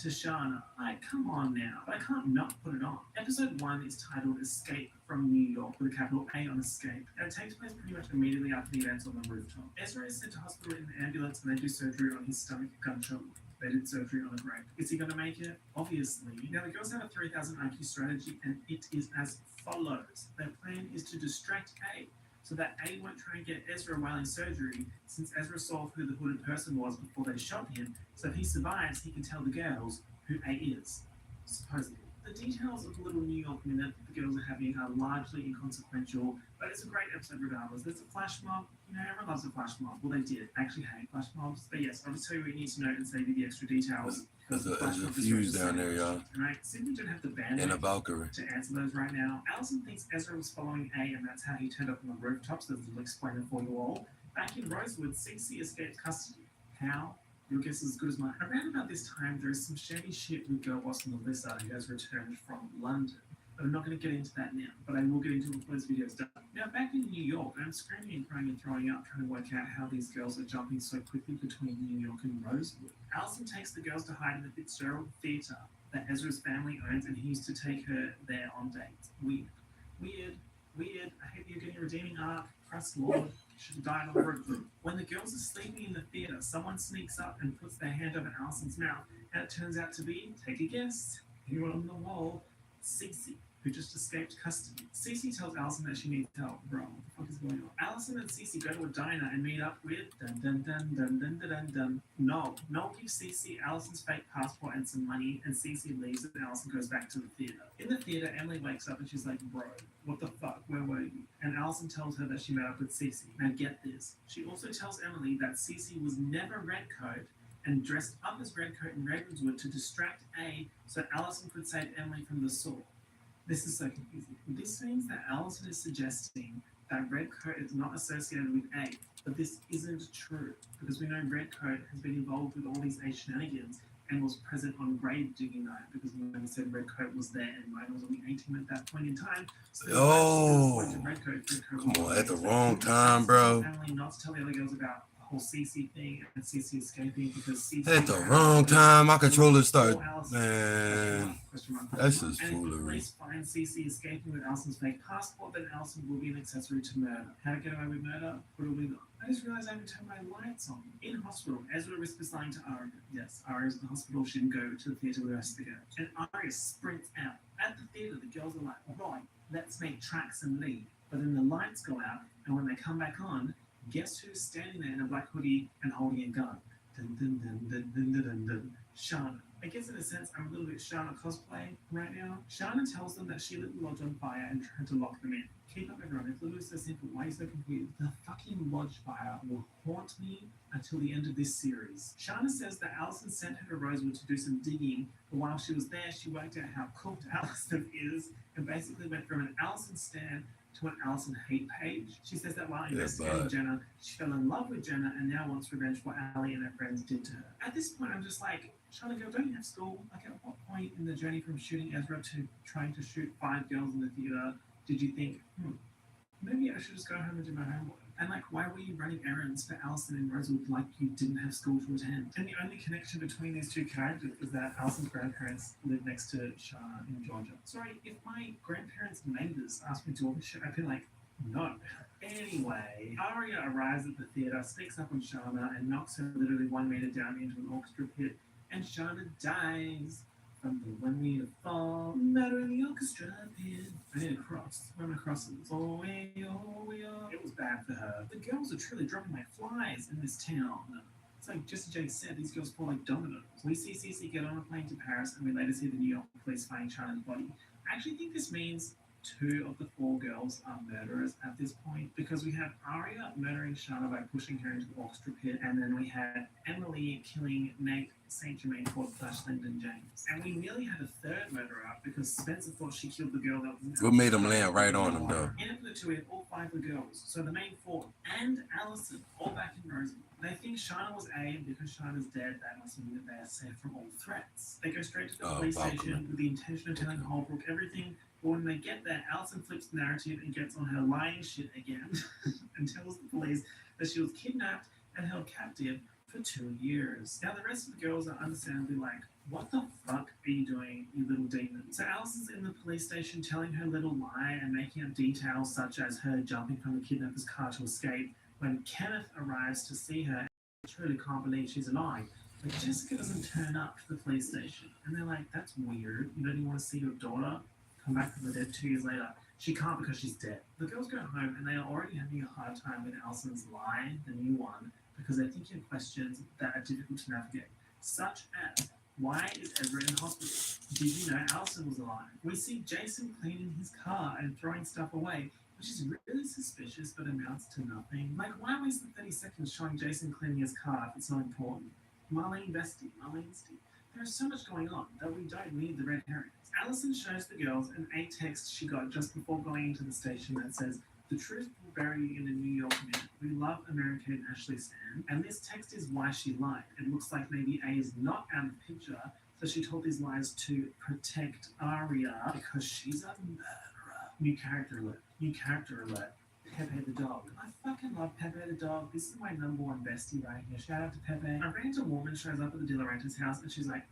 Tashana. Like, come on now. I can't not put it on. Episode 1 is titled Escape from New York with a capital A on escape. And it takes place pretty much immediately after the events on the rooftop. Ezra is sent to hospital in an ambulance and they do surgery on his stomach gunshot. They did surgery on a grave. Is he going to make it? Obviously. Now, the girls have a 3000 IQ strategy and it is as follows. Their plan is to distract A, so that A won't try and get Ezra while in surgery, since Ezra saw who the hooded person was before they shot him, so if he survives, he can tell the girls who A is, supposedly. The details of the little New York minute the girls are having are largely inconsequential, but it's a great episode regardless. There's a flash mob. You know, everyone loves a flash mob. Well, they did. Actually hate flash mobs. But yes, I'll just tell you what you need to know and save you the extra details. There's a fuse down there, y'all. And I simply don't have the bandwidth In a Valkyrie. to answer those right now. Allison thinks Ezra was following A, and that's how he turned up on the rooftop, so we'll explain it for you all. Back in Rosewood, Cece escapes custody. How? Your guess is as good as mine. Around about this time, there is some shady shit with girl boss Melissa, who has returned from London. But I'm not going to get into that now, but I will get into it before this video is done. Now, back in New York, I'm screaming and crying and throwing up, trying to work out how these girls are jumping so quickly between New York and Rosewood. Allison takes the girls to hide in the Fitzgerald Theatre that Ezra's family owns, and he used to take her there on dates. Weird. I hope you're getting a redeeming arc. Christ Lord. Should have died on the road. When the girls are sleeping in the theatre, someone sneaks up and puts their hand over Allison's mouth, and it turns out to be, take a guess, anyone on the wall, Cece, who just escaped custody. Cece tells Allison that she needs help. Bro, what the fuck is going on? Allison and Cece go to a diner and meet up with Noel. Noel gives Cece Allison's fake passport and some money, and Cece leaves and Allison goes back to the theatre. In the theatre, Emily wakes up and she's like, bro, what the fuck? Where were you? And Allison tells her that she met up with Cece. Now get this. She also tells Emily that Cece was never Redcoat and dressed up as Redcoat in Ravenswood to distract A so Allison could save Emily from the sword. This is so confusing. This means that Allison is suggesting that Redcoat is not associated with A, but this isn't true, because we know Redcoat has been involved with all these A shenanigans and was present on grave digging night, because when we said Redcoat was there and Ryan was only 18 at that point in time. So Redcoat Come on, at the wrong time, bro. Emily not to tell the other girls about the whole Cece thing and Cece escaping, because Cece At the wrong time, my controller started. Man, that's just and if the foolery. police find Cece escaping with Allison's fake passport, then Allison will be an accessory to murder. How to get away with murder? Probably not. I just realized I haven't turned my lights on. In hospital, Ezra whispers something to Aria. Yes, Aria's at the hospital. She didn't go to the theatre with the rest of the girls. And Aria sprints out. At the theatre, the girls are like, right, let's make tracks and leave. But then the lights go out, and when they come back on, Guess who's standing there in a black hoodie and holding a gun? Dun, dun, dun, dun, dun, dun, dun, dun. Shana. I guess in a sense, I'm a little bit Shana cosplay right now. Shana tells them that she lit the lodge on fire and tried to lock them in. Keep up, everyone. It's literally so simple. Why are you so confused? The fucking lodge fire will haunt me until the end of this series. Shana says that Allison sent her to Rosewood to do some digging, but while she was there, she worked out how cooked Allison is and basically went from an Allison stan to an Allison hate page. She says that while investigating Jenna, she fell in love with Jenna and now wants revenge for what Allie and her friends did to her. At this point, I'm just like, Shana girl, don't you have school? Like, at what point in the journey from shooting Ezra to trying to shoot 5 girls in the theater did you think, maybe I should just go home and do my homework? And like, why were you running errands for Allison and Rosewood like you didn't have school to attend? And the only connection between these two characters is that Allison's grandparents live next to Shana in Georgia. Sorry, if my grandparents' neighbors asked me to do all this shit, I'd be like, no. Anyway, Aria arrives at the theater, sneaks up on Shana, and knocks her literally 1 meter down into an orchestra pit, and Shana dies from the 1 meter fall. Matter in the orchestra pit. I need a cross. Where are my crosses? Oh, way, oh, way, oh. It was bad for her. The girls are truly dropping like flies in this town. It's like Jesse J said, these girls fall like dominoes. We see Cece get on a plane to Paris, and we later see the New York police finding Shana's body. I actually think this means 2 of the 4 girls are murderers at this point, because we have Aria murdering Shana by pushing her into the orchestra pit, and then we had Emily killing Nate St. Germain called Flash Lyndon James. And we nearly had a 3rd murderer because Spencer thought she killed the girl that was in What made him land right on him, though? In episode 2, we have all 5 of the girls. So the main 4 and Allison all back in Rosewood. They think Shana was A, and because Shana's dead, that must mean that they are safe from all threats. They go straight to the police station with the intention of telling Holbrook everything. But when they get there, Allison flips the narrative and gets on her lying shit again and tells the police that she was kidnapped and held captive for 2 years. Now, the rest of the girls are understandably like, what the fuck are you doing, you little demon? So Allison's in the police station telling her little lie and making up details such as her jumping from the kidnapper's car to escape when Kenneth arrives to see her and truly can't believe she's alive. But Jessica doesn't turn up to the police station. And they're like, that's weird. You don't even want to see your daughter come back from the dead 2 years later. She can't because she's dead. The girls go home and they are already having a hard time with Allison's lie, the new one, because they're thinking of questions that are difficult to navigate, such as, why is Ezra in hospital? Did you know Allison was alive? We see Jason cleaning his car and throwing stuff away, which is really suspicious but amounts to nothing. Like, why waste the 30 seconds showing Jason cleaning his car if it's not important? Marlene Bestie, Marlene Steve. There's so much going on that we don't need the red herrings. Allison shows the girls a text she got just before going into the station that says, the truth will bury you in a New York minute. We love America and Ashley Stan. And this text is why she lied. It looks like maybe A is not out of the picture, so she told these lies to protect Aria because she's a murderer. New character alert. New character alert. Pepe the dog. I fucking love Pepe the dog. This is my number 1 bestie right here. Shout out to Pepe. A random woman shows up at the De Laurentiis house and she's like,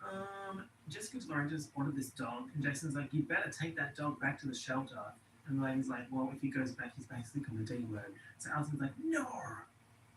Jessica De Laurentiis ordered this dog. And Jason's like, you better take that dog back to the shelter. And the lady's like, well, if he goes back, he's basically on the D word. So Allison's like, no,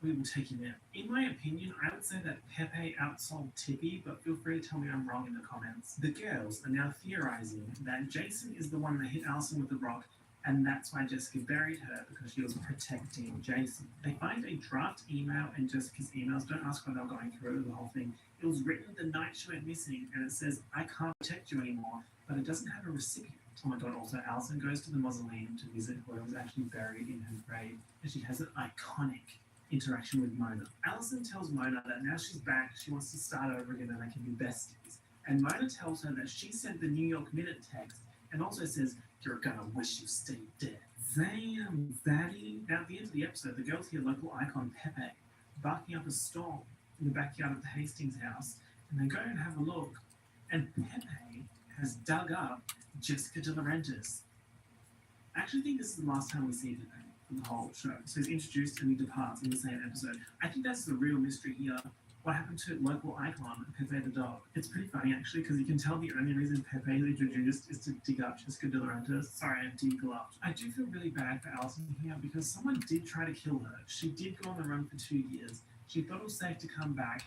we will take him in. In my opinion, I would say that Pepe outsold Tippy, but feel free to tell me I'm wrong in the comments. The girls are now theorizing that Jason is the one that hit Allison with the rock, and that's why Jessica buried her, because she was protecting Jason. They find a draft email in Jessica's emails. Don't ask why they were going through the whole thing. It was written the night she went missing, and it says, I can't protect you anymore, but it doesn't have a recipient. Oh my god, also Allison goes to the mausoleum to visit where it was actually buried in her grave, and she has an iconic interaction with Mona. Allison tells Mona that now she's back, she wants to start over again and they can be besties. And Mona tells her that she sent the New York Minute text and also says, you're gonna wish you stayed dead. Damn, Daddy. Now at the end of the episode, the girls hear local icon Pepe barking up a storm in the backyard of the Hastings house, and they go and have a look, and Pepe has dug up Jessica De Laurentiis. I actually think this is the last time we see Pepe in the whole show. So he's introduced and he departs in the same episode. I think that's the real mystery here. What happened to local icon Pepe the dog? It's pretty funny actually, because you can tell the only reason Pepe is introduced is to dig up Jessica De Laurentiis. Sorry, I'm degloved. I do feel really bad for Allison here because someone did try to kill her. She did go on the run for 2 years. She thought it was safe to come back,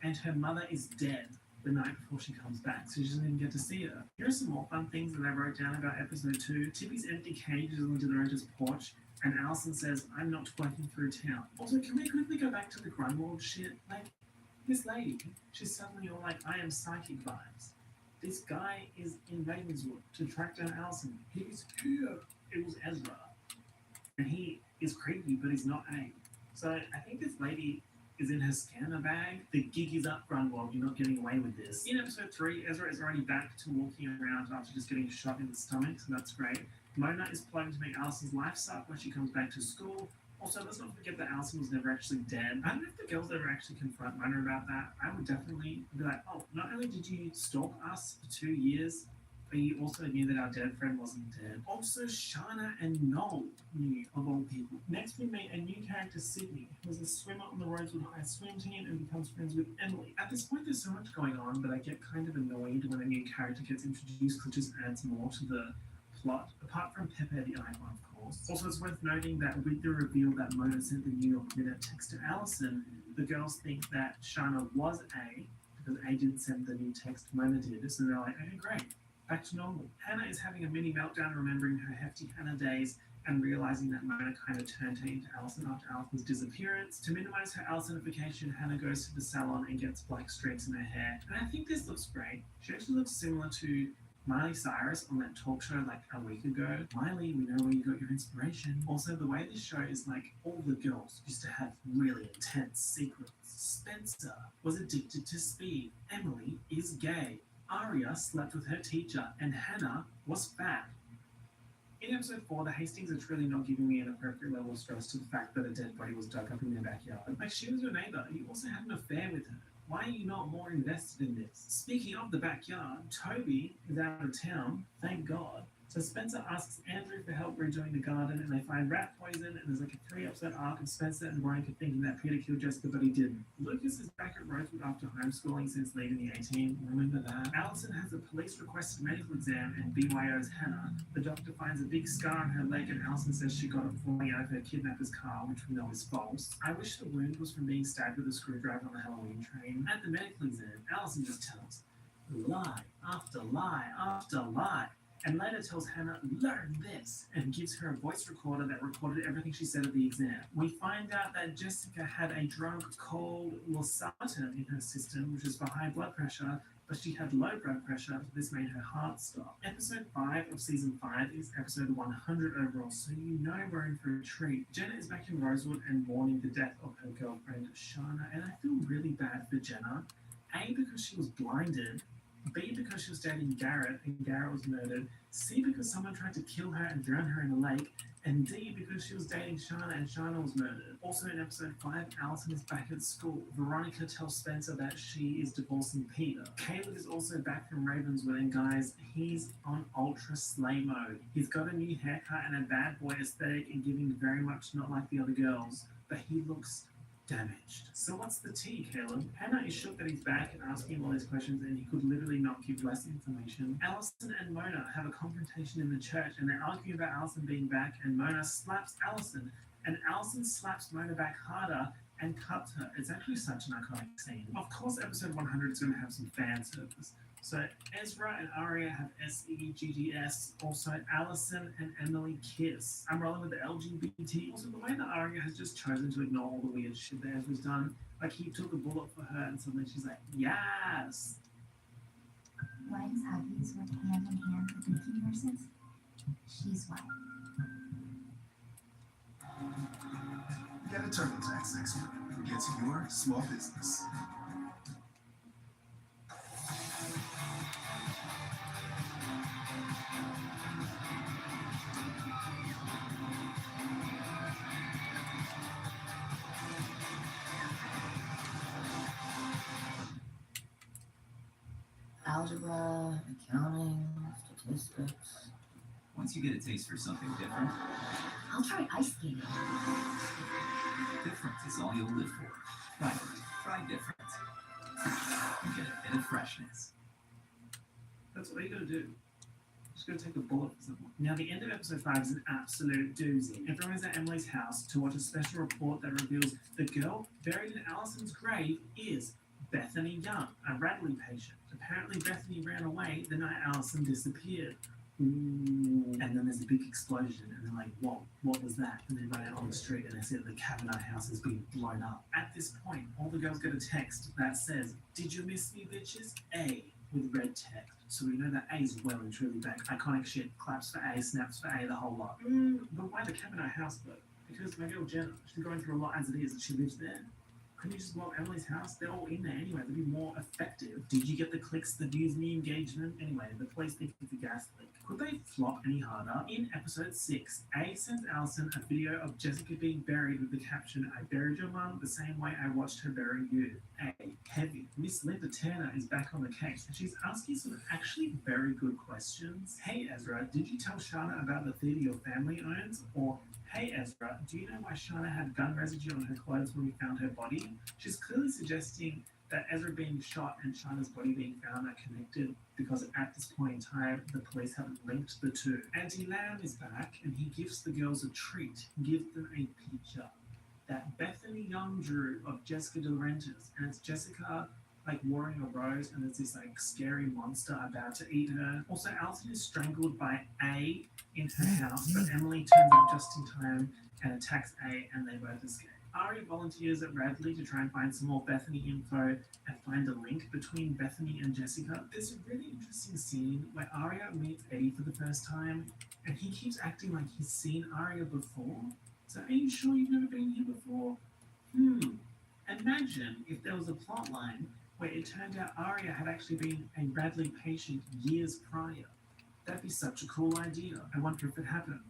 and her mother is dead the night before she comes back, so she doesn't even get to see her. Here are some more fun things that I wrote down about episode 2. Tippy's empty cage is on De Laurentiis' porch, And Allison says, I'm not twerking through town. Also, can we quickly go back to the Grunwald shit? Like, this lady, she's suddenly all like, I am psychic vibes. This guy is in Ravenswood to track down Allison. He's here. It was Ezra. And he is creepy, but he's not A. So I think this lady is in her scanner bag. The gig is up, Grunwald. You're not getting away with this. In episode 3, Ezra is already back to walking around after just getting shot in the stomach, so that's great. Mona is plotting to make Allison's life suck when she comes back to school. Also, let's not forget that Allison was never actually dead. I don't know if the girls ever actually confront Mona about that. I would definitely be like, oh, not only did you stalk us for 2 years, but you also knew that our dead friend wasn't dead. Also, Shana and Noel knew, of all people. Next, we meet a new character, Sydney, who is a swimmer on the Rosewood High swim team and becomes friends with Emily. At this point, there's so much going on, but I get kind of annoyed when a new character gets introduced because it just adds more to the plot, apart from Pepe the Icon, of course. Also, it's worth noting that with the reveal that Mona sent the New York Minute text to Allison, the girls think that Shana was A, because A didn't send the new text, Mona did, so they're like, okay, great. Back to normal. Hannah is having a mini meltdown remembering her hefty Hannah days and realizing that Mona kind of turned her into Allison after Allison's disappearance. To minimize her Allisonification, Hannah goes to the salon and gets black streaks in her hair. And I think this looks great. She actually looks similar to Miley Cyrus on that talk show like a week ago. Miley, we know where you got your inspiration. Also, the way this show is like all the girls used to have really intense secrets. Spencer was addicted to speed. Emily is gay. Aria slept with her teacher, and Hannah was fat. In episode 4, the Hastings are truly not giving me an appropriate level of stress to the fact that a dead body was dug up in their backyard. Like, she was your neighbor. You also had an affair with her. Why are you not more invested in this? Speaking of the backyard, Toby is out of town, thank God. So Spencer asks Andrew for help redoing the garden, and they find rat poison, and there's like a 3-episode arc of Spencer and Veronica thinking that Peter killed Jessica, but he didn't. Lucas is back at Rosewood after homeschooling since leaving the 18. Remember that? Allison has a police-requested medical exam, and BYO's Hannah. The doctor finds a big scar on her leg, and Allison says she got it falling out of her kidnapper's car, which we know is false. I wish the wound was from being stabbed with a screwdriver on the Halloween train. At the medical exam, Allison just tells lie after lie after lie. And later tells Hannah, learn this, and gives her a voice recorder that recorded everything she said at the exam. We find out that Jessica had a drug called losartan in her system, which is for high blood pressure, but she had low blood pressure, so this made her heart stop. Episode 5 of season 5 is episode 100 overall, so you know we're in for a treat. Jenna is back in Rosewood and mourning the death of her girlfriend, Shana, and I feel really bad for Jenna. A, because she was blinded, B, because she was dating Garrett and Garrett was murdered, C, because someone tried to kill her and drown her in a lake, and D, because she was dating Shana and Shana was murdered. Also in episode 5, Allison is back at school. Veronica tells Spencer that she is divorcing Peter. Caleb is also back from Ravenswood, and guys, he's on ultra slay mode. He's got a new haircut and a bad boy aesthetic and giving very much not like the other girls, but he looks damaged. So what's the tea, Caleb? Hannah is shook that he's back and asking him all these questions, and he could literally not give less information. Allison and Mona have a confrontation in the church, and they're arguing about Allison being back, and Mona slaps Allison, and Allison slaps Mona back harder and cuts her. It's actually such an iconic scene. Of course, episode 100 is going to have some fan service. So Ezra and Aria have SEGGS. Also, Allison and Emily kiss. I'm rolling with the LGBT. Also, the way that Aria has just chosen to ignore all the weird shit that Ezra's done. Like, he took a bullet for her, and suddenly she's like, yes! Why does Huggies work hand in hand with Mickey nurses? She's white. Get a TurboTax expert who gets your small business. Algebra, accounting, statistics. Once you get a taste for something different, I'll try ice skating. different is all you'll live for. Try different. You get a bit of freshness. That's what you gotta do. Just gotta take a bullet for someone. Now, the end of episode 5 is an absolute doozy. Everyone's at Emily's house to watch a special report that reveals the girl buried in Allison's grave is Bethany Young, a Radley patient. Apparently, Bethany ran away the night Allison disappeared. ooh, and then there's a big explosion, and they're like, what was that? And they run out on the street, and they see that the Kavanaugh house has been blown up. At this point, all the girls get a text that says, "Did you miss me, bitches?" A, with red text. So we know that A is well and truly back. Iconic shit, claps for A, snaps for A, the whole lot. But why the Kavanaugh house, though? Because my girl Jenna, she's going through a lot as it is, and she lives there. Couldn't you just blow up Emily's house? They're all in there anyway. They'd be more effective. Did you get the clicks, the views, and the engagement? Anyway, the police think it's a gas leak. Could they flop any harder? In episode 6, A sends Allison a video of Jessica being buried with the caption, "I buried your mum the same way I watched her bury you." A, heavy. Miss Linda Turner is back on the case, and she's asking some actually very good questions. "Hey Ezra, did you tell Shana about the theater your family owns?" Or, "Hey Ezra, do you know why Shana had gun residue on her clothes when we found her body?" She's clearly suggesting that Ezra being shot and Shana's body being found are connected, because at this point in time, the police haven't linked the two. Auntie Lamb is back, and he gives the girls a treat. He gives them a picture. That Bethany Young drew of Jessica De Laurentiis, and it's Jessica like wearing a rose, and there's this like scary monster about to eat her. Also, Allison is strangled by A in her house, but Emily turns up just in time and attacks A, and they both escape. Ari volunteers at Radley to try and find some more Bethany info and find a link between Bethany and Jessica. There's a really interesting scene where Aria meets Eddie for the first time, and he keeps acting like he's seen Aria before. So, are you sure you've never been here before? Imagine if there was a plot line where it turned out Aria had actually been a Radley patient years prior. That'd be such a cool idea. I wonder if it happened.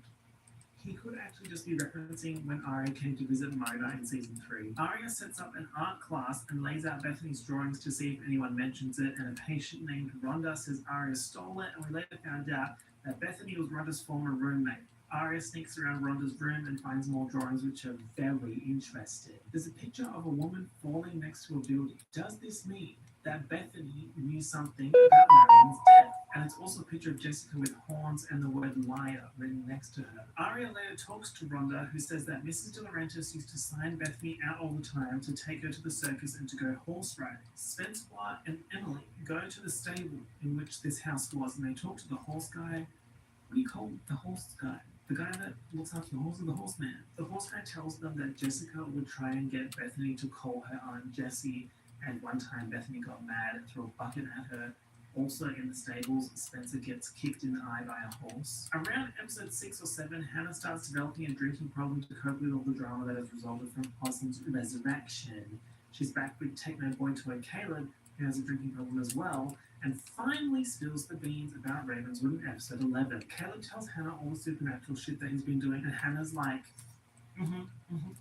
He could actually just be referencing when Aria came to visit Mona in season 3. Aria sets up an art class and lays out Bethany's drawings to see if anyone mentions it, and a patient named Rhonda says Aria stole it, and we later found out that Bethany was Rhonda's former roommate. Aria sneaks around Rhonda's room and finds more drawings which are very interesting. There's a picture of a woman falling next to a building. Does this mean that Bethany knew something about Marion's death? And it's also a picture of Jessica with horns and the word liar written next to her. Aria later talks to Rhonda, who says that Mrs. De Laurentiis used to sign Bethany out all the time to take her to the circus and to go horse riding. Spencer and Emily go to the stable in which this house was, and they talk to the horse guy. What do you call the horse guy? The guy that looks after the horse, or the horseman? The horse guy tells them that Jessica would try and get Bethany to call her Aunt Jessie, and one time Bethany got mad and threw a bucket at her. Also in the stables, Spencer gets kicked in the eye by a horse. Around episode 6 or 7, Hannah starts developing a drinking problem to cope with all the drama that has resulted from Possum's resurrection. She's back with techno boy toy Caleb, who has a drinking problem as well, and finally spills the beans about Ravenswood in episode 11. Caleb tells Hannah all the supernatural shit that he's been doing, and Hannah's like,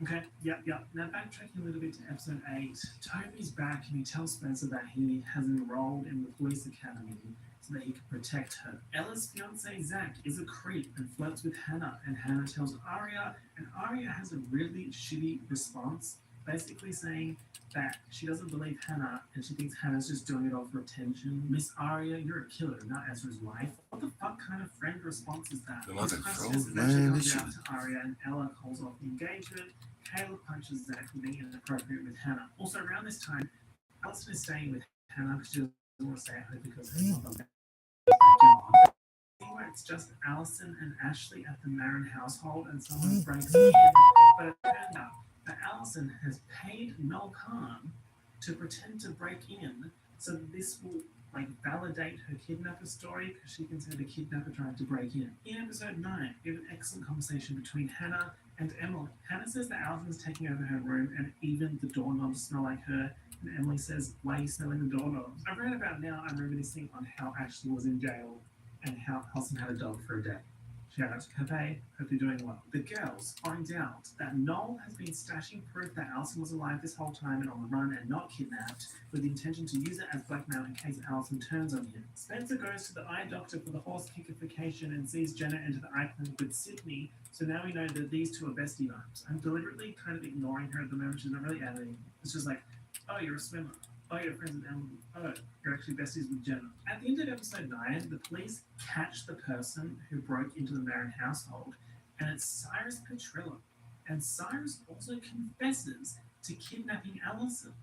okay, yep. Now backtracking a little bit to episode 8, Toby's back and he tells Spencer that he has enrolled in the police academy so that he can protect her. Ella's fiance Zach is a creep and flirts with Hannah, and Hannah tells Aria, and Aria has a really shitty response, basically saying that she doesn't believe Hannah and she thinks Hannah's just doing it all for attention. Miss Aria, you're a killer, not Ezra's wife. What the fuck kind of friend response is that? They're not a troll, Eventually man. comes This out to Aria, and Ella calls off the engagement. Caleb punches Zach for being inappropriate with Hannah. Also around this time, Allison is staying with Hannah because she doesn't want to stay at home because her mother where it's just Allison and Ashley at the Marin household, and someone breaks in, but it turned out that Allison has paid Mel Khan to pretend to break in, so that this will validate her kidnapper story, because she can say the kidnapper tried to break in. In episode 9, we have an excellent conversation between Hannah and Emily. Hannah says that Allison's taking over her room, and even the doorknobs smell like her. And Emily says, "Why are you smelling the doorknobs?" I read about now, I'm reminiscing on how Ashley was in jail and how Allison had a dog for a day. Shout out to Pepe, hope you're doing well. The girls find out that Noel has been stashing proof that Allison was alive this whole time and on the run and not kidnapped, with the intention to use it as blackmail in case Allison turns on him. Spencer goes to the eye doctor for the horse kickification and sees Jenna enter the eye clinic with Sydney, so now we know that these two are bestie vibes. I'm deliberately kind of ignoring her at the moment, she's not really adding. It's just like, oh, you're a swimmer. Oh, you're friends with Emily. Oh, you're actually besties with Jenna. At the end of episode 9, the police catch the person who broke into the Marin household, and it's Cyrus Petrillo. And Cyrus also confesses to kidnapping Allison.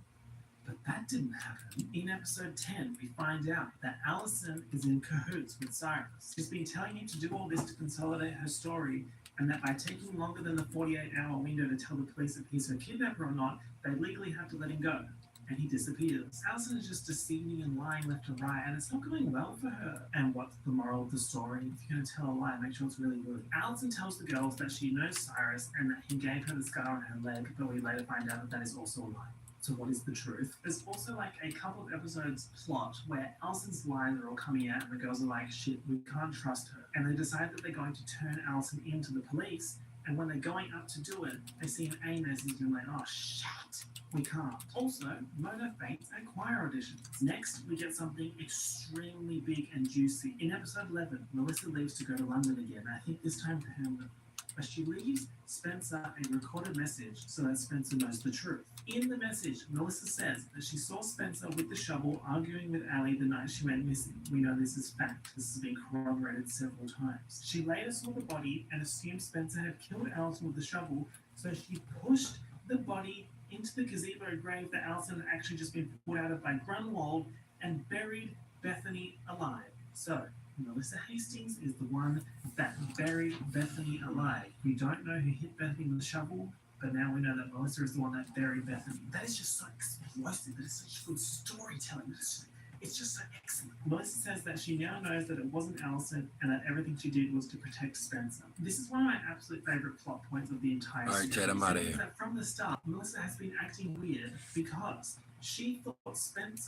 But that didn't happen. In episode 10, we find out that Allison is in cahoots with Cyrus. She's been telling him to do all this to consolidate her story, and that by taking longer than the 48-hour window to tell the police if he's her kidnapper or not, they legally have to let him go. And he disappears. Allison is just deceiving and lying left and right, and it's not going well for her. And what's the moral of the story? If you're going to tell a lie, make sure it's really good. Allison tells the girls that she knows Cyrus and that he gave her the scar on her leg, but we later find out that that is also a lie. So what is the truth? There's also like a couple of episodes plot where Allison's lies are all coming out and the girls are like, shit, we can't trust her. And they decide that they're going to turn Allison into the police. And when they're going up to do it, they see an A message and like, oh shit, we can't. Also, Mona faints at choir auditions. Next, we get something extremely big and juicy. In episode 11, Melissa leaves to go to London again. I think this time permanently. As she leaves Spencer a recorded message so that Spencer knows the truth. In the message, Melissa says that she saw Spencer with the shovel arguing with Ali the night she went missing. We know this is fact. This has been corroborated several times. She later saw the body and assumed Spencer had killed Allison with the shovel, so she pushed the body into the gazebo grave that Allison had actually just been pulled out of by Grunwald and buried Bethany alive. So, Melissa Hastings is the one that buried Bethany alive. We don't know who hit Bethany with the shovel, but now we know that Melissa is the one that buried Bethany. That is just so explosive. That is such good storytelling. It's just so excellent. Melissa says that she now knows that it wasn't Allison and that everything she did was to protect Spencer. This is one of my absolute favorite plot points of the entire series. All right, Chad, I'm out of here. That from the start, Melissa has been acting weird because she thought Spencer